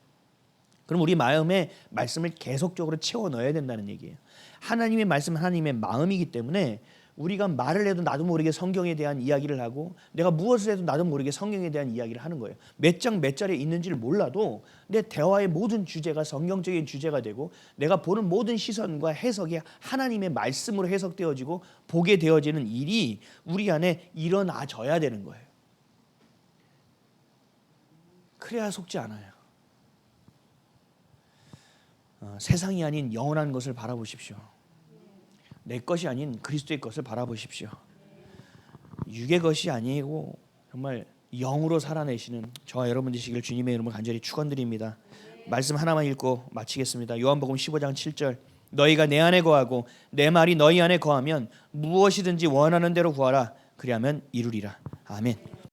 그럼 우리 마음에 말씀을 계속적으로 채워 넣어야 된다는 얘기예요. 하나님의 말씀은 하나님의 마음이기 때문에 우리가 말을 해도 나도 모르게 성경에 대한 이야기를 하고 내가 무엇을 해도 나도 모르게 성경에 대한 이야기를 하는 거예요. 몇 장 몇 절에 있는지를 몰라도 내 대화의 모든 주제가 성경적인 주제가 되고 내가 보는 모든 시선과 해석이 하나님의 말씀으로 해석되어지고 보게 되어지는 일이 우리 안에 일어나져야 되는 거예요. 그래야 속지 않아요. 세상이 아닌 영원한 것을 바라보십시오. 내 것이 아닌 그리스도의 것을 바라보십시오. 육의 것이 아니고 정말 영으로 살아내시는 저와 여러분 되시길 주님의 이름으로 간절히 축원드립니다. 말씀 하나만 읽고 마치겠습니다. 요한복음 15장 7절 너희가 내 안에 거하고 내 말이 너희 안에 거하면 무엇이든지 원하는 대로 구하라 그리하면 이루리라. 아멘.